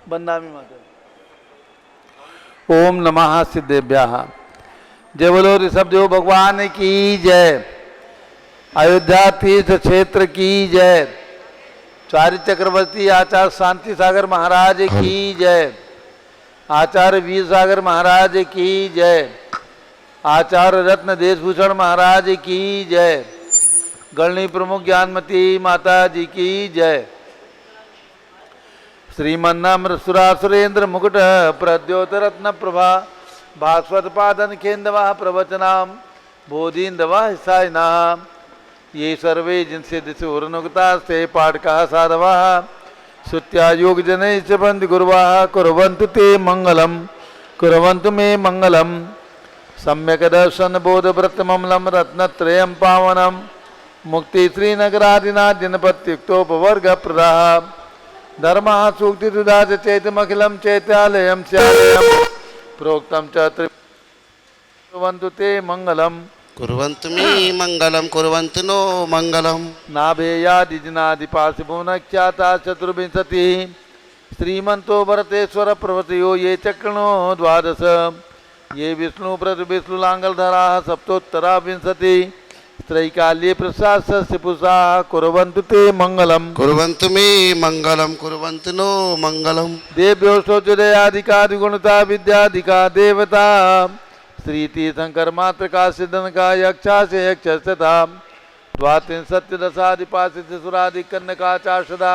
बंदामी माता। ओम नमः सिद्धेभ्यः। जय बोलो ऋषभदेव भगवान की जय। अयोध्या तीर्थ क्षेत्र की जय। चार्य चक्रवर्ती आचार्य शांति सागर महाराज की जय। आचार्य वीर सागर महाराज की जय। आचार्य रत्न देशभूषण महाराज की जय। गणनी प्रमुख ज्ञानमती माता जी की जय। श्रीमन्नाम्र सुरासुरेंद्र मुकुट प्रद्योत रत्न प्रभा भास्वत पादन केन्द्रवा प्रवचनाम बोधीन्दवा हिसायना ये सर्वे जिनसे दिशोरनुगता से पाठका साधवा श्रुत्या योग जनै च बंद गुरुवा कुर्वन्तु ते मंगलम कुर्वन्तु मे मंगलम सम्यक दर्शन बोध व्रत ममलम रत्नत्रयं पावनम मुक्ति श्रीनगरादिनाथ जनपत्युक्तोपवर्ग प्रदा धर्म सूक्ति सुधाच चैतमखिलम चैत्यालयम स्यालयम प्रोक्तम च कुर्वन्तु ते मंगलम कुर्वन्तु मे मंगलम कुर्वन्तु नो मंगलम। नाभेयादिजनादिपार्श्वभुवनख्याता चतुर्विंशति श्रीमंतो भरतेश्वर प्रवृतयो ये चक्रणो द्वादश ये विष्णु विष्णुलांगलधरा सप्तोत्तरा विंशति त्रैकाल्ये प्रसादस्य पुषा कुर्वन्तु ते मंगलम कुर्वन्तु मे मंगलम कुर्वन्तु नो मंगलम। देव्यो शौचदयादिकादिगुणता विद्यादिका देवता श्री तीर्थंकर मात्र सिद्धन का यक्षा से यक्षता द्वात्रिंशत्यदशादिपासित सुरादि कन्नकाचार्षदा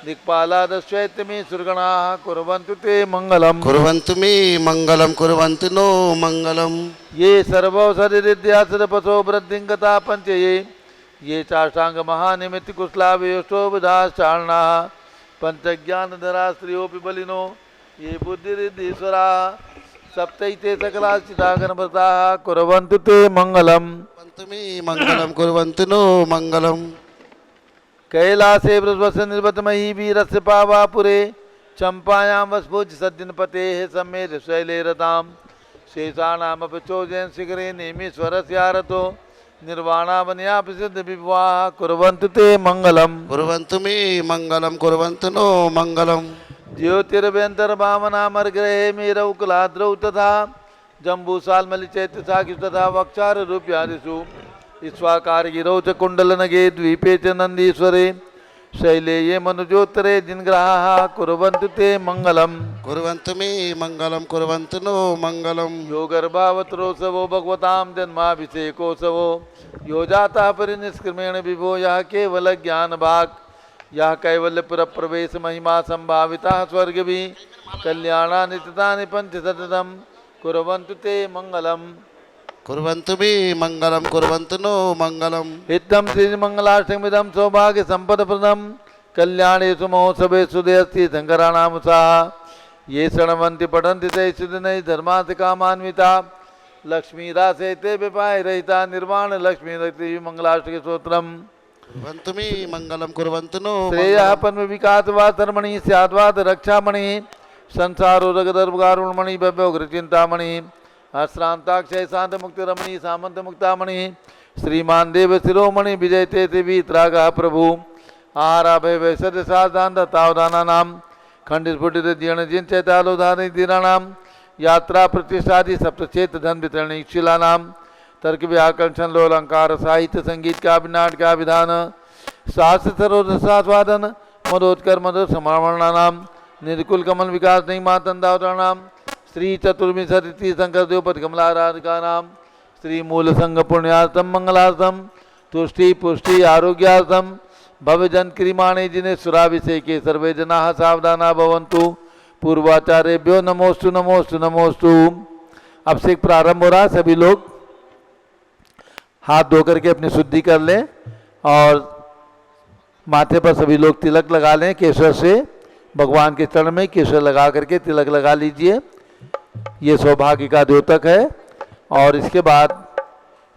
दिक्पालादश्चैत्यमी सुरगणा कुर्वन्तु ते मंगलम कुर्वन्तु मे मंगलम कुर्वन्तु नो मंगलम। ये सर्वौषधिरिद्यासदपसो वृद्धिंगता पंचये ये चाष्टांग महानिमित्त कुशलावयोष्टोबधाश्चारणा पंचज्ञानधरा स्त्रियोपि बलिनो ये बुद्धिरिद्धीश्वरा सप्तैते सकलाश्चिता गणपता कुर्वन्तु ते मंगलम कुर्वन्तु मे मंगलम कुर्वन्तु नो मंगलम। कैलासे वृषभस्य निर्वतमयी वीरस्य पावापुरे चंपायां वसभुज सज्जनपते सम्मेद शैले रताम शेषाणामपि चोजयन् शिखरे नेमीश्वरस्यारतो निर्वाणावन्या प्रसिद्ध विवाह कुर्वन्तु ते मंगलम कुर्वन्तु मे मंगलम कुर्वन्तु नो मंगलम। ज्योतिर्भ्यन्तर्भावनामर्ग्रहे मेरौकलाद्रौ तथा जम्बूसाल्मलिचैत्य साखि तथा वक्षार रूप्यादिषु ईश्वाकारगिरौ च कुण्डलनगे द्वीपे च नन्दीश्वरे शैले ये मनुजोत्तरे जिनग्रहाः कुर्वन्तु ते मंगलम कुर्वन्तु मे मंगलम कुर्वन्तु नो मंगलम। यो गर्भावतरोत्सवो भगवतां जन्माभिषेकोत्सवो यो जातः परिनिष्क्रमेण विभो यः केवल ज्ञानभाक् यः कैवल्यपुर प्रवेश महिमा संभाविता स्वर्गभि कल्याणानि चितानि पंचशतम् कुर्वन्तु ते मंगलम कुर्वन्तु मे मंगलम कुर्वन्तु नो मंगलम। हितं श्रीमंगलाष्टकमिदं सौभाग्य संपदप्रदं कल्याणेषु महोत्सवेषु देयस्ति शंकराणां उत्साह ये शृण्वन्ति पठन्ति ते सुदिनै धर्मार्थ कामान्विता लक्ष्मीरासे ते विपाय रहिता निर्वाण लक्ष्मी मंगलाष्टक स्तोत्रम् कुर्वन्तु मे मंगलम कुर्वन्तु नो श्रेयः पद्म विकासवा धर्मणि स्याद्वाद रक्षामणि संसारो रगदर्भगारुणमणि भव्योग्रचिंतामणि अश्रांताक्षय शांत मुक्त रमणी सामंत मुक्तामणि श्रीमान देव शिरोमणि विजयते वीतरागा प्रभु आहारा भय वैसद साधान तावदाना नाम खंडित फुटित जीर्ण जिन चैतालोधानि दीराणाम यात्रा प्रतिष्ठादि सप्तचेत धन वितरणी शिला नाम तर्क व्याकर्षण लोलंकार साहित्य संगीत का नाट का विधान शास्त्र सरोदसास्वादन मदोत्कर मधुर समावरणा नाम निर्कुल कमल विकास नहीं मातंदावतानाम श्री चतुर्विंशति शंकर देवपति कमलाराधिका नाम श्री मूल संघ पुण्यार्थम मंगलार्थम तुष्टि पुष्टि आरोग्यार्थम भवजन क्रियमाणे जिन्हें सुराभिषेके सर्वे जना सावधाना भवन्तु पूर्वाचार्यभ्यो नमोस्तु नमोस्तु नमोस्तु। अब से प्रारंभ हो रहा है, सभी लोग हाथ धो करके अपनी शुद्धि कर लें और माथे पर सभी लोग तिलक लगा लें। केसर से भगवान के चरण में केसर लगा करके तिलक लगा लीजिए, ये सौभाग्य का द्योतक है। और इसके बाद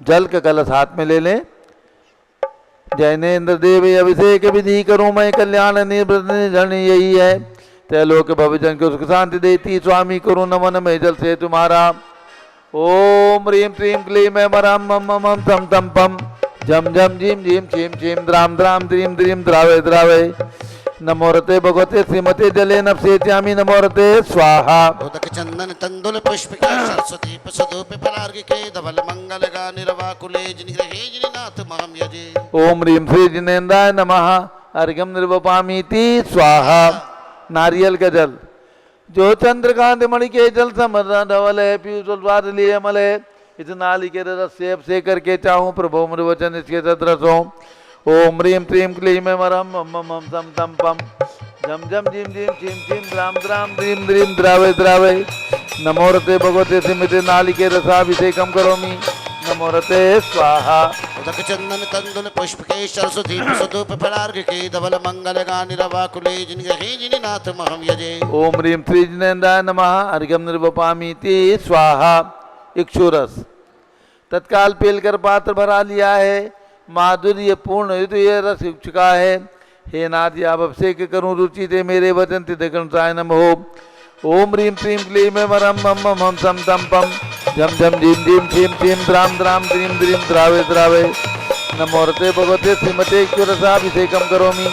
जल का कलश हाथ में ले लें। जैनेन्द्र देव अभिषेक विधि करूं मैं कल्याण निर्वृण यही है त्रैलोक भवजन को सुख शांति देती स्वामी करूं नमन में जल से तुम्हारा। ओम ह्रीं श्रीं क्लीं ऐं मरं मम मम थम थम पम झम झम झीम झीम छीम छीम द्राम द्राम द्रीम द्रीम द्रावय द्रावय नमोरते भगवते श्रीमते जले नपसेत्यामि नमोरते स्वाहा उदक चंदन तंदुल पुष्पिका सरस्वती प्रसदूप फलार्घ्य धवल मंगल गा निरवाकुले जिनिग्रहे जिनिनाथ महम यजे। ओम ह्रीं श्री जिनेन्द्राय नमः अर्घ्यम निर्वपामीति स्वाहा। नारियल का जल जो चंद्रकांत मणि के जल समर धवल है पीयूष लिए मल है इस नाली के रस से अभिषेक करके चाहूँ प्रभु मृ वचन इसके सदरसों। ओम ह्रीं क्लीं क्लीं मरम मम मम सम तम पम झम झम झिम झिम छिम छिम द्राम द्राम द्रीम द्रीम द्रावे द्रावे नमोरते भगवते सिमिते नालिके रसाभिषेकम करोमि नमोरते स्वाहा। उदक चंदन तंदुल पुष्पिके सरस्वती प्रसदूप फलार्घ्य धवल मंगल गा निरवाकुले जिनिग्रहे जिनिनाथ महम यजे। ओम ह्रीं श्री जिनेन्द्राय नमः अर्घ्यम निर्वपामीति स्वाहा। इक्षुरस तत्काल पेलकर पात्र भरा लिया है माधुर्य पूर्ण ये रस चुका है। हे नाथ आप अभिषेक करूं रुचि दे मेरे वचन तिदकंसाय नमः। ओम ह्रीं क्लीं क्लीं मरम मम मम सम तम पम झम झम झिम झिम छिम छिम द्राम द्राम द्रीम द्रीम द्रावे द्रावे नमोरते भगवते श्रीमते इक्षुरसाभिषेकम करोमि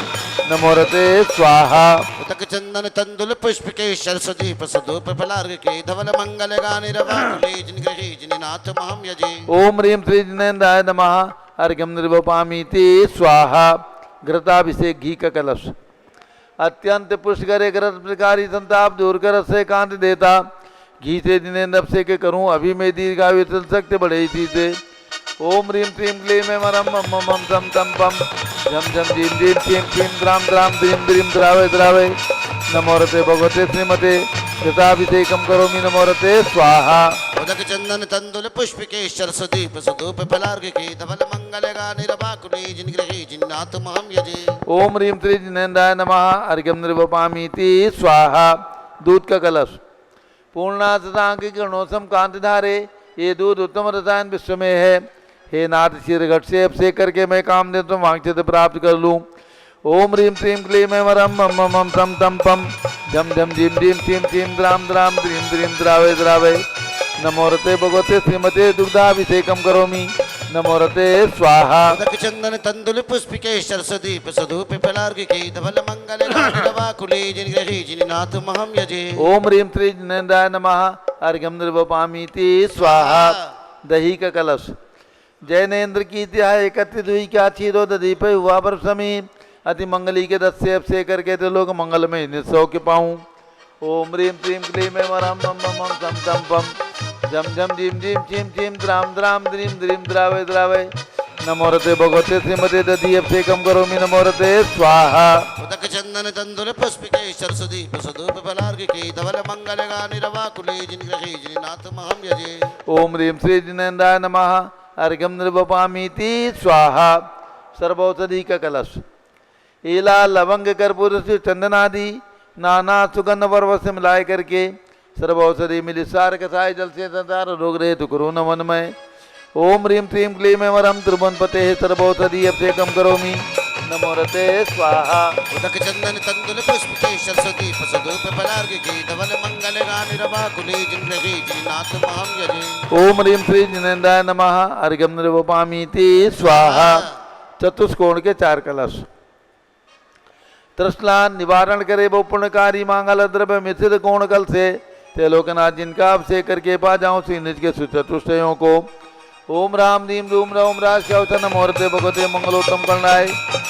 नमोरते स्वाहा। उदक चंदन तंदुल पुष्पिके सरस्वती प्रसदूप फलार्घ्य धवल मंगल गा निरवाकुले जिनिग्रहे जिनिनाथ महम यजे। ओम ह्रीं श्री जिनेन्द्राय नमः अर्घ्यम निर्वपामीति स्वाहा। घृताभिषेक घी का कलश अत्यंत पुष्कर ग्रत प्रकारी संताप दूर कर से कांति देता घी से जिनेन्द्र अभिषेक करूं अभी में दीर्घायु शक्ति बढ़े इसी से। ओम ह्रीं क्लीं क्लीं मरम मम मम सम तम पम झम झम झीम झीम छिम छिम द्राम द्राम द्रीम द्रीम द्रावे द्रावे नमोरते भगवते श्रीमते घृताभिषेकम करोमि नमोरते स्वाहा। उदक चंदन तंदुल पुष्पिके सरस्वती प्रसदूप फलार्घ्य धवल मंगल गा निरवाकुले जिनिग्रहे जिनिनाथ महम यजे। ओम ह्रीं श्री जिनेन्द्राय नमः अर्घ्यम निर्वपामीति स्वाहा। दूध का कलश पूर्णांग गणोसम कांतिधारे ये दूध उत्तम रसायन विश्व में है। हे नाथ शिर घट से अभिषेक करके मैं काम दे तो वांछित प्राप्त कर लूँ। ओम ह्रीं क्लीं क्लीं मरम मम मम सम तम पम झम झम झिम झिम छिम छिम द्राम द्राम द्रीम द्रीम द्रावे द्रावे नमोरते भगवते श्रीमते दुग्धाभिषेकम करोमि नमोरते स्वाहा। उदक चंदन तंदुल पुष्पिके सरस्वती प्रसदूप फलार्घ्य धवल मंगल गा निरवाकुले जिनिग्रहे जिनिनाथ महम यजे। ओम ह्रीं श्री जिनेन्द्राय नमः अर्घ्यम निर्वपामीति स्वाहा। दही का कलश जैनेन्द्र की तिहा एकत्रित हुई क्या क्षीरो दीप हुआ पर समी अति मंगली के दस से अभिषेक करके तो लोग मंगल में निस्सौ के पाऊँ। ओम ह्रीं क्लीं क्लीं मरम मम मम सम तम पम झम झम झिम झिम छिम छिम द्राम द्राम द्रीम द्रीम द्रावे द्रावे नमोरते भगवते श्रीमते दधि अभिषेकम करोमि नमोरते स्वाहा। उदक चंदन तंदुल पुष्पिके सरस्वती प्रसदूप फलार्घ्य धवल मंगल गा निरवाकुले जिनिग्रहे जिनिनाथ महम यजे। ओम ह्रीं श्री जिनेन्द्राय नमः अर्घ्यम निर्वपामीति स्वाहा। सर्वौषधि का कलश एला लवंग कर्पूर से चंदनादि नाना सुगंध पर्व से मिलाए करके सर्वौषधि मिली सार कसाय जल से संसार रोग रहे तो करो नमन में। ओम ह्रीं क्लीं क्लीं मरम त्रिभुवन पते सर्वौषधि अभिषेकम करोमि नमोरते स्वाहा। उदक चंदन तंदुल पुष्पिके सरस्वती प्रसदूप फलार्घ्य धवल मंगल गा निरवाकुले जिनिग्रहे जिनिनाथ महम यजे। ओम ह्रीं श्री जिनेन्द्राय नमः अर्घ्यम निर्वपामीति स्वाहा। चतुष्कोण के चार कलश तृष्णान निवारण करे वो पुण्यकारी मांगल द्रव्य मिश्रित कोण कल से त्रिलोकनाथ जिनका अभिषेक करके पा जाऊं श्री निज के सुचतुष्टयों को। ओम राम रीम रूम रौम राज शौच नमोरते भगवते मंगलोत्तम करणाय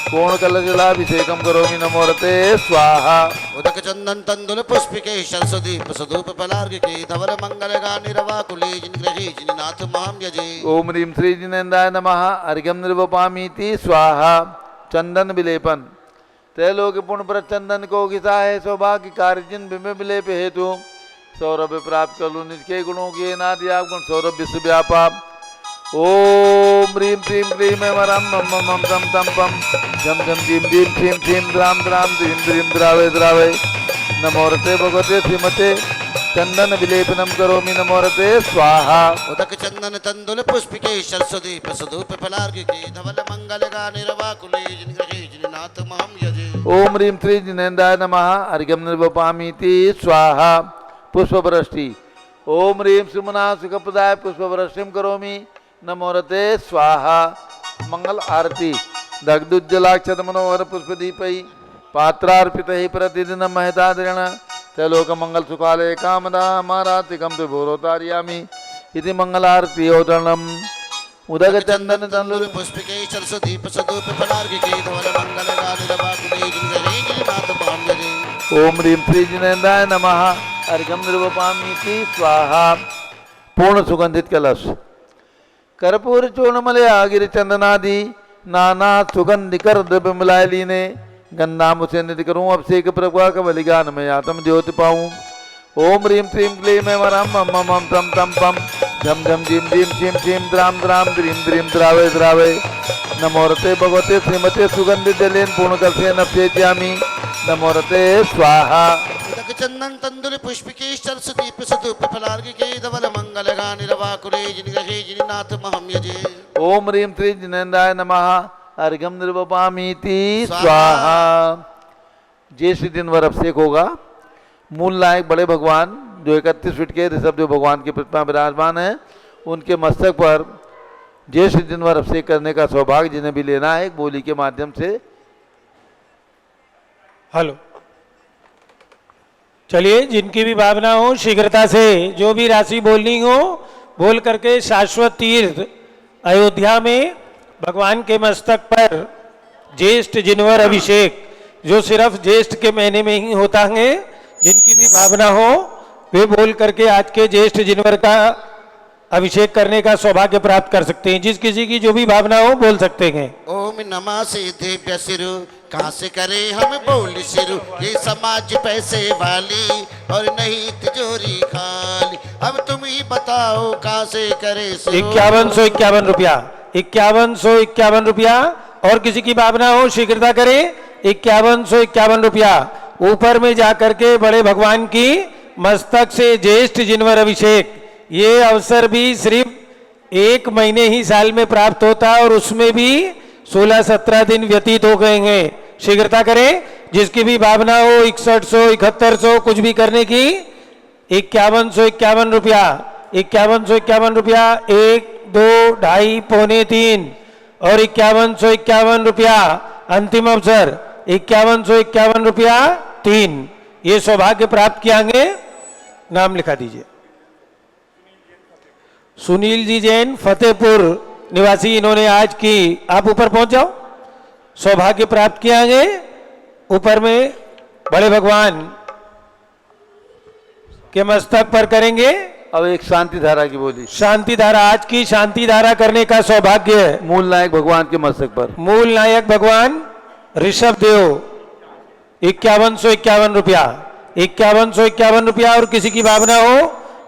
कोण कल जलाभिषेकम करोमि नमोरते स्वाहा। उदक चंदन तंदुल पुष्पिके सरस्वती प्रसदूप फलार्घ्य धवल मंगल गा निरवाकुले जिनिग्रहे जिनिनाथ महम यजे। ओम ह्रीं श्री जिनेन्द्राय नमः अर्घ्यम निर्वपामीति स्वाहा। चंदन विलेपन त्रैलोक पुण्य पर चंदन को घिसा है सौभाग्य कार्य जिन बिंब विलेप हेतु सौरभ प्राप्त कर लूँ निष्के गुणों के नादि आप गुण सौरभ विश्व व्यापा। ओम ह्रीं क्लीं क्लीं मरम मम मम सम तम पम झम झम झिम झिम छिम छिम द्राम द्राम द्रीम द्रीम द्रावे द्रावे नमोरते भगवते श्रीमते चंदन विलेपनम करोमि नमोरते स्वाहा। उदक चंदन तंदुल पुष्पिके सरस्वती प्रसदूप फलार्घ्य धवल मंगल गा निरवाकुले जिनिग्रहे जिनिनाथ महम यजे। ओम ह्रीं श्री जिनेन्द्राय नमः अर्घ्यम निर्वपामीति स्वाहा। पुष्पवृष्टि ओम ह्रीं सुमना सुखप्रदाय पुष्पवृष्टिम करोमि नमोरते स्वाहा। मंगल आरती दग्धुज्जलाक्षत मनोहर पुष्पदीपै पात्रार्पित ही प्रतिदिन महताद्रेण त्रैलोक मंगल सुखालय कामदा मारातिकम विभोरोतार्यामि इति मंगलारती औतरणम उदक चंदन तंदुल पुष्पिके सरस्वदीप सदूप फलार्घ्य धवल मंगल गानिरवाकुले जिनगरीनाथ महाम्यजे। ओम ह्रीं श्री जिनेन्द्राय नमः। अर्घ्यम निर्वपामीति स्वाहा। पूर्ण सुगंधित कलश कर्पूर चूर्णमलया गिरि चंदनादि नाना सुगंधिकर द्रव्य मिलाए लीने गंधाम उसे निधि करूं अभिषेक प्रभा कवलिगान में आत्म ज्योति पाऊं। ओम ह्रीं श्रीं क्लीं मैं वरम मम मम तम तम पम झम झम झीम झीम झीम झीम द्राम द्राम द्रीम द्रीम द्रावे द्रावे नमोरते भगवते श्रीमते सुगंधित जलेन पूर्ण करसे नप्येत्यामि नमोरते स्वाहा। उदक चंदन तंदुल पुष्पिके सरस्वदीप सदूप फलार्घ्य धवल मंगल गानिरवाकुले जिनगरीनाथ महाम्यजे। ओम ह्रीं श्री जिनेन्द्राय नमः। अर्घ्यम निर्वपामीति स्वाहा। ज्येष्ठ दिन वर अभिषेक होगा। मूल नायक बड़े भगवान जो 31 फीट के ऋषभदेव भगवान की प्रतिमा विराजमान है उनके मस्तक पर ज्येष्ठ दिन वर अभिषेक करने का सौभाग्य जिन्हें भी लेना है बोली के माध्यम से। हेलो, चलिए जिनकी भी भावना हो शीघ्रता से जो भी राशि बोलनी हो बोल करके शाश्वत तीर्थ अयोध्या में भगवान के मस्तक पर ज्येष्ठ जिनवर अभिषेक जो सिर्फ ज्येष्ठ के महीने में ही होता है, जिनकी भी भावना हो वे बोल करके आज के ज्येष्ठ जिनवर का अभिषेक करने का सौभाग्य प्राप्त कर सकते हैं। जिस किसी की जो भी भावना हो बोल सकते हैं। ओम नमः सिद्धेभ्य सिरु कहाँ से करे हम बोल सिरु ये समाज पैसे वाली और नहीं तिजोरी खाली अब तुम ही बताओ कहाँ से करे सिरु। 5151 रुपया 5151 रुपया। और किसी की भावना हो शीघ्रता करें। 5151 रुपया ऊपर में जाकर के बड़े भगवान की मस्तक से ज्येष्ठ जिनवर अभिषेक। ये अवसर भी सिर्फ 1 महीने ही साल में प्राप्त होता है और उसमें भी 16-17 दिन व्यतीत हो गए हैं। शीघ्रता करें जिसकी भी भावना हो 6100 7100 कुछ भी करने की। 5151 रुपया 5151 रुपया 1 2 ढाई पौने 3 और 5151 रुपया अंतिम अवसर 5151 रुपया 3। ये सौभाग्य प्राप्त किएंगे। नाम लिखा दीजिए। सुनील जी जैन फतेहपुर निवासी इन्होंने आज की। आप ऊपर पहुंच जाओ। सौभाग्य प्राप्त किएंगे। ऊपर में बड़े भगवान के मस्तक पर करेंगे। अब एक शांति धारा की बोली। शांति धारा आज की शांति धारा करने का सौभाग्य मूल नायक भगवान के मस्तक पर। मूल नायक भगवान ऋषभ देव 5151 रुपया 5151 रुपया। और किसी की भावना हो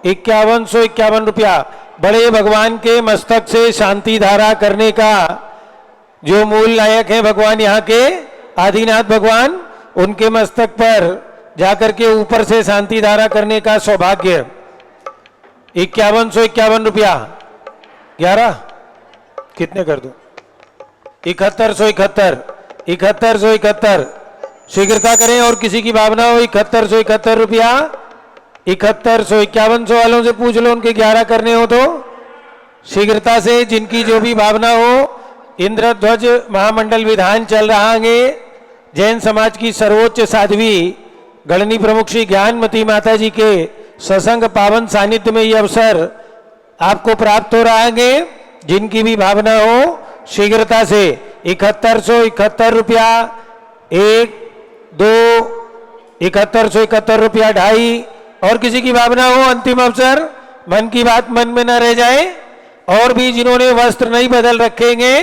5151 रुपया बड़े भगवान के मस्तक से शांति धारा करने का। जो मूल नायक हैं भगवान यहाँ के आदिनाथ भगवान उनके मस्तक पर जाकर के ऊपर से शांति धारा करने का सौभाग्य। 5151 रुपया 11 कितने कर दूं 7171 7171 शीघ्रता करें। और किसी की भावना हो 7171 रुपया 7151 वालों से पूछ लो उनके 11 करने हो तो शीघ्रता से। जिनकी जो भी भावना हो इंद्रध्वज महामंडल विधान चल रहा है। जैन समाज की सर्वोच्च साध्वी गणनी प्रमुख श्री ज्ञानमती माता जी के सत्संग पावन सानिध्य में ये अवसर आपको प्राप्त हो रहा है। जिनकी भी भावना हो शीघ्रता से 7171 रुपया 1 2 7171 रुपया 2.5। और किसी की भावना हो अंतिम अवसर। मन की बात मन में न रह जाए। और भी जिन्होंने वस्त्र नहीं बदल रखेंगे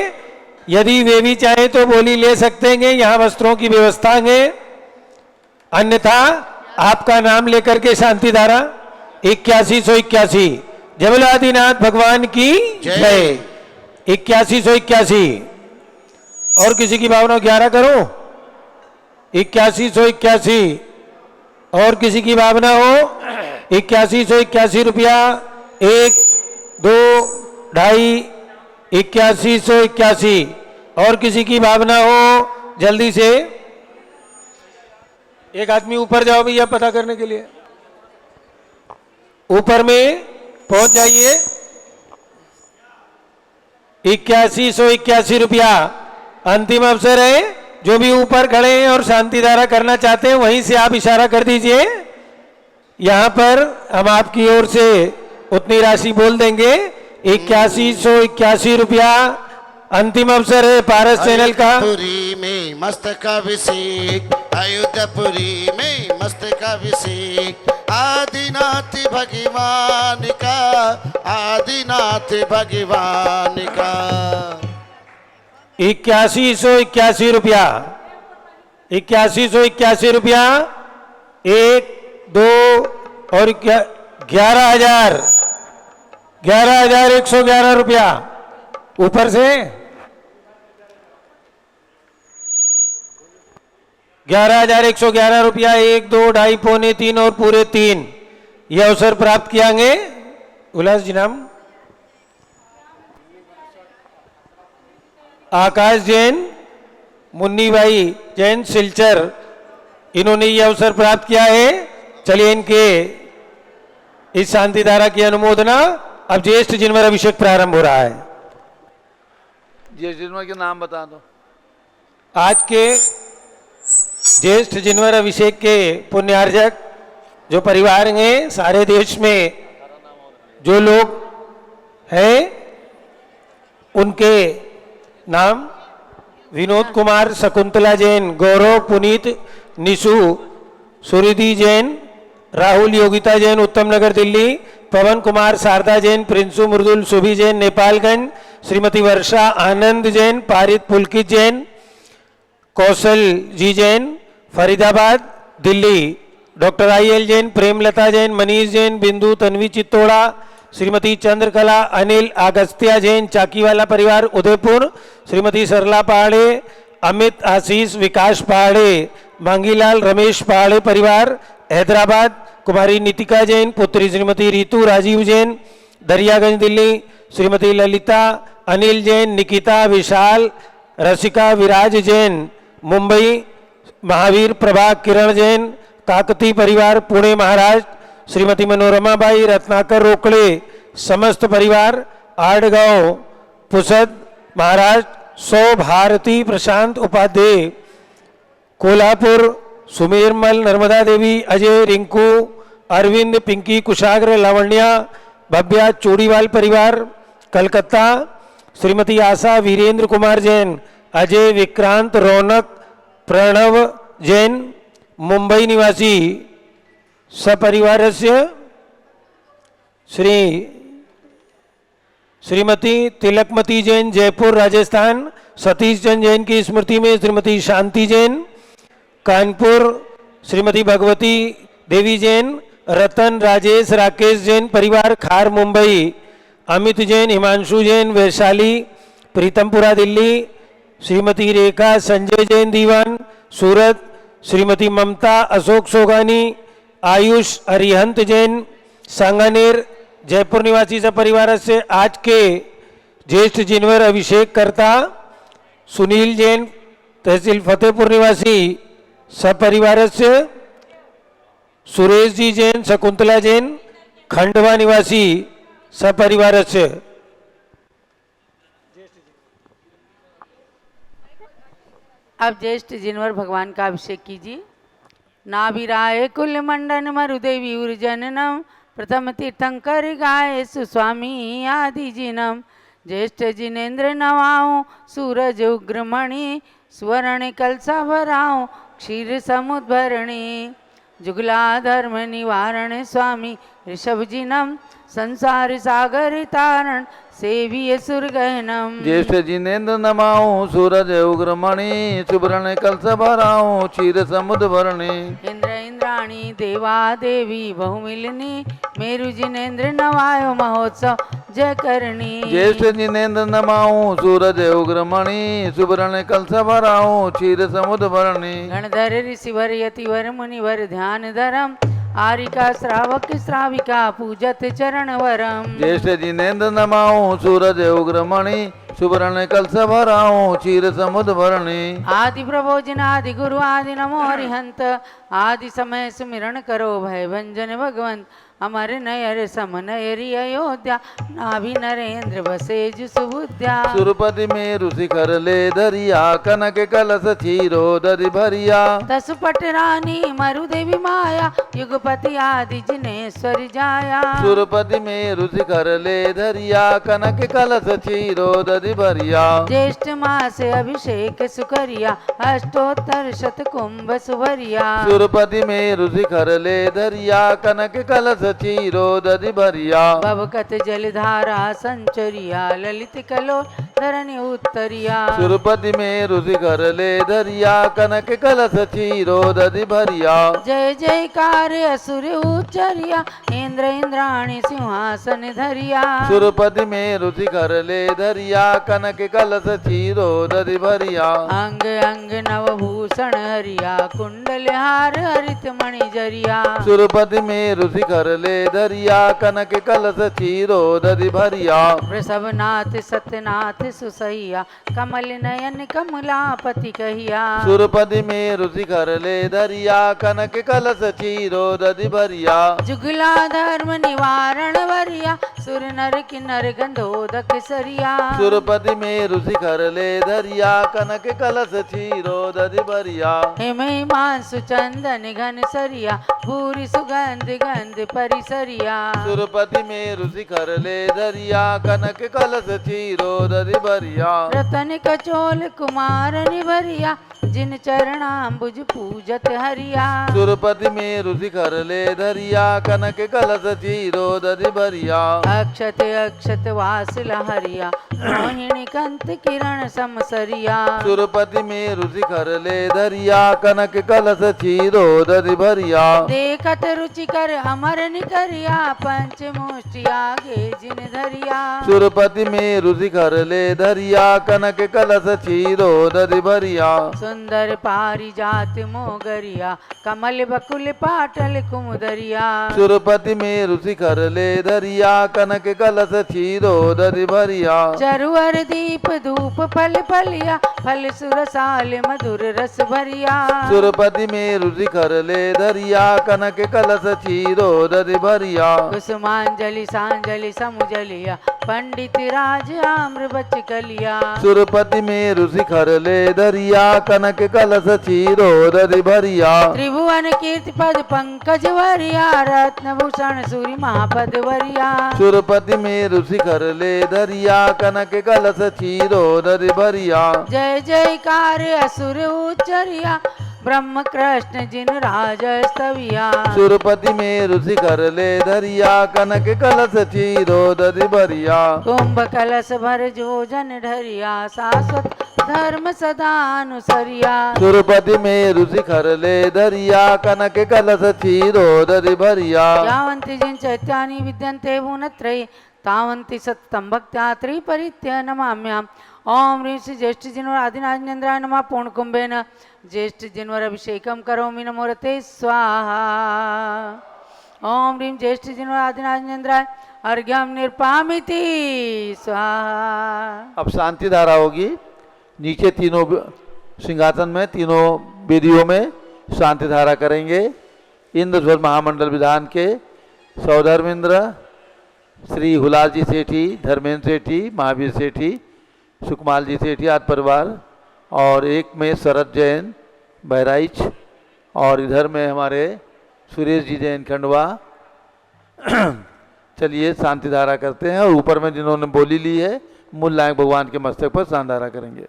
यदि वे भी चाहे तो बोली ले सकते हैं। यहाँ वस्त्रों की व्यवस्था है। अन्यथा आपका नाम लेकर के शांति धारा 8181 जबलादिनाथ भगवान की जय 8181। और किसी की भावना 11 करो 8181। और किसी की भावना हो 8181 रुपया 1 2 ढाई 8181। और किसी की भावना हो जल्दी से। एक आदमी ऊपर जाओ भैया पता करने के लिए। ऊपर में पहुंच जाइए। 8181 रुपया अंतिम अवसर है जो भी ऊपर खड़े हैं और शांति धारा करना चाहते हैं वहीं से आप इशारा कर दीजिए। यहाँ पर हम आपकी ओर से उतनी राशि बोल देंगे। 8181 रुपया अंतिम अवसर है पारस चैनल का। अयोध्यापुरी में मस्तकाभिषेक, अयोध्यापुरी में मस्तकाभिषेक, आदिनाथ भगवान का, आदिनाथ भगवान का। 8181 रुपया, 8181 रुपया, 1 2 और 11,111 रुपया ऊपर से 11,111 रुपया, 1 2 2.5 पौने 3 और पूरे 3 ये अवसर प्राप्त किएंगे। उल्लास जी नाम आकाश जैन, मुन्नी भाई जैन सिलचर, इन्होंने ये अवसर प्राप्त किया है। चलिए इनके इस शांति धारा की अनुमोदना। अब ज्येष्ठ जिनवर अभिषेक प्रारंभ हो रहा है। ज्येष्ठ जिनवर के नाम बता दो। आज के ज्येष्ठ जिनवर अभिषेक के पुण्यार्जक जो परिवार हैं, सारे देश में जो लोग हैं उनके नाम विनोद कुमार, शकुंतला जैन, गौरव, पुनीत, निशु, सुरिधि जैन, राहुल योगिता जैन उत्तम नगर दिल्ली, पवन कुमार, शारदा जैन, प्रिंसु मृदुल, सुभी जैन नेपालगंज, श्रीमती वर्षा आनंद जैन, पारित पुलकित जैन, कौशल जी जैन फरीदाबाद दिल्ली, डॉक्टर IL जैन, प्रेमलता जैन, मनीष जैन, बिंदु तन्वी चित्तोड़ा, श्रीमती चंद्रकला अनिल अगस्त्या जैन चाकीवाला परिवार उदयपुर, श्रीमती सरला पहाड़े, अमित आशीष विकास पहाड़े, मांगीलाल रमेश पहाड़े परिवार हैदराबाद, कुमारी नितिका जैन, पुत्री श्रीमती रितु राजीव जैन दरियागंज दिल्ली, श्रीमती ललिता अनिल जैन, निकिता विशाल, रसिका विराज जैन मुंबई, महावीर प्रभा किरण जैन काकती परिवार पुणे महाराष्ट्र, श्रीमती मनोरमा बाई रत्नाकर रोकड़े समस्त परिवार आड़गांव पुसद महाराष्ट्र, सौ भारती प्रशांत उपाध्याय कोल्हापुर, सुमेरमल नर्मदा देवी अजय रिंकू अरविंद पिंकी कुशाग्र लावण्या भव्या चोड़ीवाल परिवार कलकत्ता, श्रीमती आशा वीरेंद्र कुमार जैन अजय विक्रांत रौनक प्रणव जैन मुंबई निवासी सपरिवारस्य, श्रीमती तिलकमती जैन जयपुर राजस्थान, सतीश चंद जैन की स्मृति में श्रीमती शांति जैन कानपुर, श्रीमती भगवती देवी जैन, रतन राजेश राकेश जैन परिवार खार मुंबई, अमित जैन हिमांशु जैन वैशाली प्रीतमपुरा दिल्ली, श्रीमती रेखा संजय जैन दीवान सूरत, श्रीमती ममता अशोक सोगानी आयुष अरिहंत जैन सांगानेर जयपुर निवासी सपरिवार से। आज के ज्येष्ठ जिनवर अभिषेक करता सुनील जैन तहसील फतेहपुर निवासी सपरिवार से, सुरेश जी जैन शकुंतला जैन खंडवा निवासी सपरिवार से। अब ज्येष्ठ जिनवर भगवान का अभिषेक कीजिए। नाभिराय कुल मंडन मरुदेवी उर्जननम, प्रथम तीर्थंकर गाय सुस्वामी आदि जिनम, ज्येष्ठ जिनेन्द्र नवाऊं सूरज उग्रमणि, स्वर्ण कलसा भराऊं क्षीर समुद्भरणी, जुगला धर्म निवारण स्वामी ऋषभ जिनम, संसार सागर तारण सेविय सुरगहनम, ज्येष्ठ जिनेन्द्र नमाऊं सूरज उग्रमणि, सुब्रण कलश भराऊं क्षीर समुद्र भरणी, इंद्र इंद्राणी देवा देवी बहुमिलनी, मेरु जिनेन्द्र नवायो महोत्सव जय करणी, ज्येष्ठ जिनेन्द्र नमाऊं सूरज उग्रमणि, सुब्रण कलश भराऊं क्षीर समुद्र भरणी, गणधर ऋषिवर यतिवर मुनिवर ध्यान धरम, आरिका श्रावक श्राविका पूजत चरण वरम, ज्येष्ठ जिनेन्द्र नमाऊं सूरज उग्रमणि, सुब्रण कलश भराऊं क्षीर समुद्र भरणी, आदि प्रभोजन आदि गुरु आदि नमो हरिहंत, आदि समय सुमिरण करो भय भंजन भगवंत, अमर नयर सम नयरी अयोध्या नाभि नरेंद्र बसेज सुबुद्ध्या सुरपति में ऋषिखर ले धरिया कनक कलश क्षीरो दधि भरिया तसुपट रानी मरुदेवी माया युगपति आदि जिनेश्वरी जाया सुरपति में ऋषिखर ले धरिया कनक कलश क्षीरो दधि भरिया ज्येष्ठ मास अभिषेक सुकरिया अष्टोत्तर शत कुंभ सुभरिया सुरपति में ऋषिखर ले धरिया कनक कलश क्षीरो दधि भरिया भवकत जलधारा संचरिया ललित कलो धरणी उत्तरिया सुरपति में ऋषिखर ले धरिया कनक कलश क्षीरो दधि भरिया जय जयकार असुर उच्चरिया इंद्र इंद्राणी सिंहासन धरिया सुरपति में ऋषिखर ले धरिया कनक कलश क्षीरो दधि भरिया अंग अंग नवभूषण हरिया कुंडल हार हरित मणि जरिया सुरपति में ऋषिखर ले धरिया कनक कलश क्षीरो दधि भरिया वृषभनाथ सत्यनाथ सुसैया कमल नयन कमलापति कहिया सुरपति में ऋषिखर ले धरिया कनक कलश क्षीरो दधि भरिया जुगला धर्म निवारण वरिया सुर नर किन्नर गंधोदक सरिया सुरपति में ऋषिखर ले धरिया कनक कलश क्षीरो दधि भरिया हिमांशु चंदन घन सरिया भूरी सुगंध गंध परिसरिया सुरपति में ऋषिखर ले धरिया कनक कलश क्षीरो दधि भरिया रतन कचोल कुमार निभरिया जिन चरणाम्बुज पूजत हरिया सुरपति में ऋषिखर ले धरिया कनक कलश क्षीरो दधि भरिया अक्षत अक्षत वासिल हरिया मोहिनी कंत किरण समसरिया सुरपति में ऋषिखर ले धरिया कनक कलश क्षीरो दधि भरिया देखत रुचिकर अमर निकरिया पंच मुष्टि आगे जिन धरिया सुरपति में ऋषिखर ले धरिया कनक कलश क्षीरो दधि भरिया सुंदर पारिजात मोगरिया कमल बकुल पाटल कुमुदरिया सुरपति में ऋषिखर ले धरिया कनक कलश क्षीरो दधि भरिया चरुअर दीप धूप फल फलिया फल सुरसाल मधुर रस भरिया सुरपति में ऋषिखर ले धरिया कनक कलश क्षीरो दधि भरिया कुसुमांजलि सांजलि समुजलिया पंडित राज आम्र बच कलिया सुरपति में ऋषिखर ले धरिया कनक कलश क्षीरो दधि भरिया त्रिभुवन कीर्ति पद पंकज वरिया रत्न भूषण सूरी महापद वरिया सुरपति में ऋषिखर ले धरिया कनक कलश क्षीरो दधि भरिया जय जयकार असुर उच्चरिया ब्रह्म कृष्ण जिन राज स्तविया सुरपति में ऋषिखर ले धरिया कनक कलश क्षीरो दधि भरिया कुंभ कलश भर जो जन ढरिया शाश्वत धर्म सदा अनुसरिया सुरपति में ऋषिखर ले धरिया कनक कलश क्षीरो दधि भरिया यावन्ति जिन चैत्यानि विद्यन्ते भुवनत्रये तावन्ति सततं भक्त्या त्रिपरित्य नमाम्याम् ओम ह्रीं श्री ज्येष्ठ जिनवर आदिनारायणाय नमः पूर्ण कुंभेन ज्येष्ठ जिनवर अभिषेकम करोमि नमोरते स्वाहा ओम ह्रीं ज्येष्ठ जिनवर आदिनारायणाय अर्घ्यम निर्पामिति स्वाहा। अब शांति धारा होगी। नीचे तीनों सिंहासन में तीनों वेदियों में शांति धारा करेंगे। इंद्र महामंडल विधान के सौधर्मेंद्र श्री हुलाल जी सेठी, धर्मेंद्र सेठी, महावीर सेठी, सुकमाल जी सेठी आदि परिवार, और एक में शरद जैन बहराइच, और इधर में हमारे सुरेश जी जैन खंडवा। चलिए शांति धारा करते हैं, और ऊपर में जिन्होंने बोली ली है मूल नायक भगवान के मस्तक पर शांति धारा करेंगे।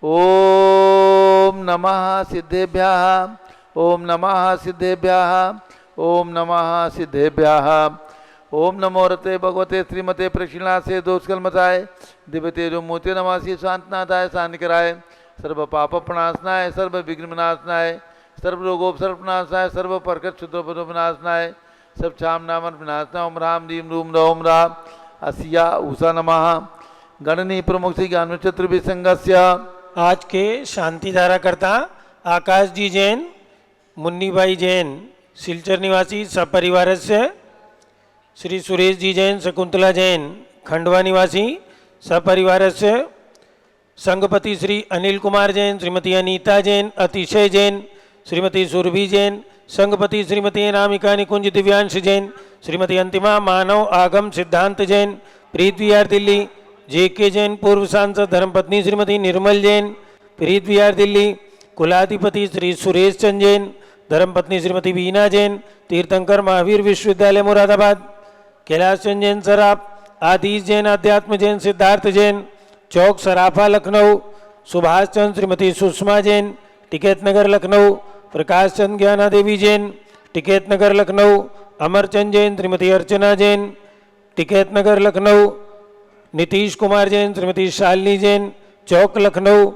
ओम नमः सिद्धेभ्यः, ओम नमः सिद्धेभ्यः, ओम नमः सिद्धेभ्यः। ओम नमो रते भगवते श्रीमते प्रक्षिणा से दोषकल मचाए दिव्य तेजो मूर्ति नमासी शांतनाथाय शांति कराए सर्व पाप प्रणाशनाय सर्व विघ्न विनाशनाय सर्व रोगोपसर्पनाशनाय सर्व परकट शुद्धोपदो विनाशनाय सब छाम नामन विनाशनाय। ओम राम रीम रूम रोम राम असिया उषा नमः। गणनी प्रमुख श्री ज्ञान चतुर्विसंगस्य आज के शांति धारा करता आकाश जी जैन, मुन्नीबाई जैन सिलचर निवासी सपरिवार से, श्री सुरेश जी जैन, शकुंतला जैन खंडवा निवासी सपरिवार से, संघपति श्री अनिल कुमार जैन, श्रीमती अनीता जैन, अतिशय जैन, श्रीमती सुरभि जैन, संघपति श्रीमती रामिका निकुंज दिव्यांश जैन, श्रीमती अंतिमा मानव आगम सिद्धांत जैन, प्रीत विहार दिल्ली। जेके जैन पूर्व सांसद धर्मपत्नी श्रीमती निर्मल जैन, प्रीत विहार दिल्ली। कुलाधिपति श्री सुरेश चंद जैन, धर्मपत्नी श्रीमती बीना जैन, तीर्थंकर महावीर विश्वविद्यालय मुरादाबाद। कैलाश चंद जैन सराफ, आदिश जैन, अध्यात्म जैन, सिद्धार्थ जैन, चौक सराफा लखनऊ। सुभाष चंद श्रीमती सुषमा जैन, टिकैत नगर लखनऊ। प्रकाश चंद ज्ञाना देवी जैन, टिकैत नगर लखनऊ। अमरचंद जैन श्रीमती अर्चना जैन, टिकैत नगर लखनऊ। नीतीश कुमार जैन श्रीमती शालिनी जैन, चौक लखनऊ।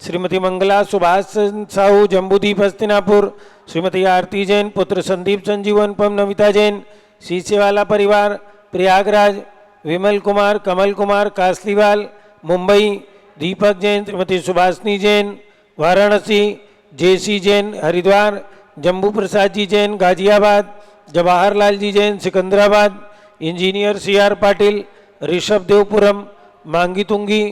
श्रीमती मंगला सुभाष साहू, जम्बूदीप हस्तिनापुर। श्रीमती आरती जैन, पुत्र संदीप संजीवन पम नमिता जैन, सीसेवाला परिवार, प्रयागराज। विमल कुमार, कमल कुमार, कासलीवाल, मुंबई। दीपक जैन श्रीमती सुभाषनी जैन, वाराणसी। जेसी जैन, हरिद्वार। जम्बू प्रसाद जी जैन, गाजियाबाद। जवाहरलाल जी जैन, सिकंदराबाद। इंजीनियर CR पाटिल, ऋषभ देवपुरम, मांगी तुंगी।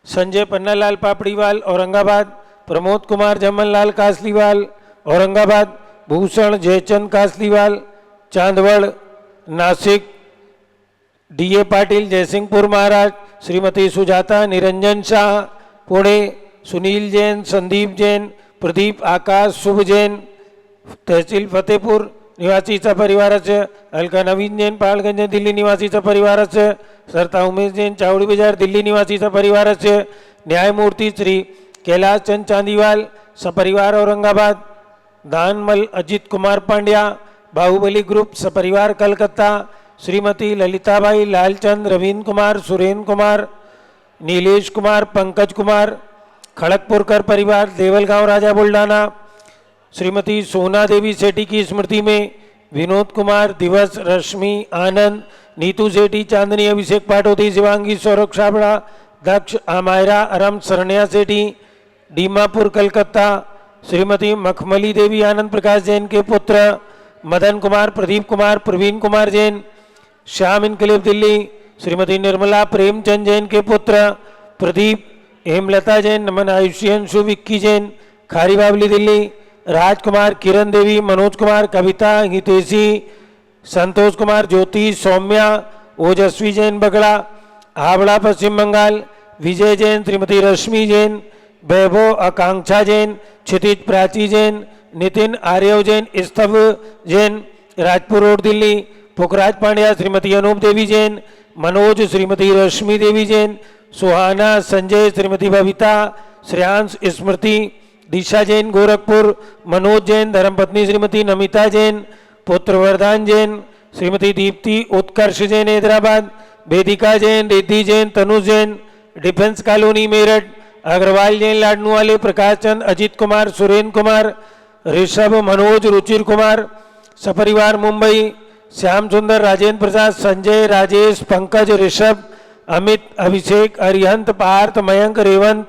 संजय पन्नालाल पापड़ीवाल, औरंगाबाद। प्रमोद कुमार जमनलाल कासलीवाल, औरंगाबाद। भूषण जयचंद कासलीवाल, चांदवड़, नासिक। DA पाटिल, जयसिंहपुर महाराज। श्रीमती सुजाता निरंजन शाह, पुणे। सुनील जैन, संदीप जैन, प्रदीप आकाश शुभ जैन, तहसील फतेहपूर निवासीचा परिवाराचं। अलका नवीन जैन, पहाडगंज दिल्ली निवासीचा परिवाराचं। सरता उमेश जैन, चावड़ी बाजार दिल्ली निवासीचा परिवाराचं। न्यायमूर्ती श्री कैलाश चंद चांदीवाल, सपरिवार औरंगाबाद। दानमल अजित कुमार पांड्या, बाहुबली ग्रुप, सपरिवार कलकत्ता। श्रीमती ललिताबाई लालचंद, रवींद्र कुमार, सुरेंद्र कुमार, नीलेश कुमार, पंकज कुमार, खड़गपुरकर परिवार, देवलगांव राजा बुल्ढाना। श्रीमती सोना देवी सेठी की स्मृति में विनोद कुमार, दिवस, रश्मि, आनंद, नीतू सेठी, चांदनी, अभिषेक पाटोती, शिवांगी, सौरभ छाबड़ा, दक्ष, आमायरा, अरम, सरण्या सेठी, डीमापुर कलकत्ता। श्रीमती मखमली देवी आनंद प्रकाश जैन के पुत्र। मदन कुमार, प्रदीप कुमार, प्रवीण कुमार जैन, श्याम इनकलेब दिल्ली। श्रीमती निर्मला प्रेमचंद जैन के पुत्र प्रदीप। हेमलता जैन, नमन आयुष्यंशु, विक्की जैन, खारी बावली दिल्ली। राजकुमार, किरण देवी, मनोज कुमार, कविता, हितेशी, संतोष कुमार, ज्योति, सौम्या, ओजस्वी जैन बगड़ा, हावड़ा पश्चिम बंगाल। विजय जैन, श्रीमती रश्मि जैन, वैभव आकांक्षा जैन, क्षितिज प्राची जैन, नितिन आर्यव जैन, स्तव जैन, राजपुर रोड दिल्ली। पुखराज पांड्या, श्रीमती अनूप देवी जैन, मनोज, श्रीमती रश्मि देवी जैन, सुहाना, संजय, श्रीमती बबीता, श्रेयांश, स्मृति, दिशा जैन, गोरखपुर। मनोज जैन, धर्मपत्नी श्रीमती नमिता जैन, पुत्र वरदान जैन, श्रीमती दीप्ति, उत्कर्ष जैन, हैदराबाद। वेदिका जैन, रिद्धि जैन, तनुज जैन, डिफेंस कॉलोनी मेरठ। अग्रवाल जैन, लाडनूवाले, प्रकाश चंद, अजित कुमार, सुरेंद्र कुमार, ऋषभ, मनोज, रुचिर कुमार, सपरिवार मुंबई। श्याम सुंदर, राजेंद्र प्रसाद, संजय, राजेश, पंकज, ऋषभ, अमित, अभिषेक, अरिहंत, पार्थ, मयंक, रेवंत,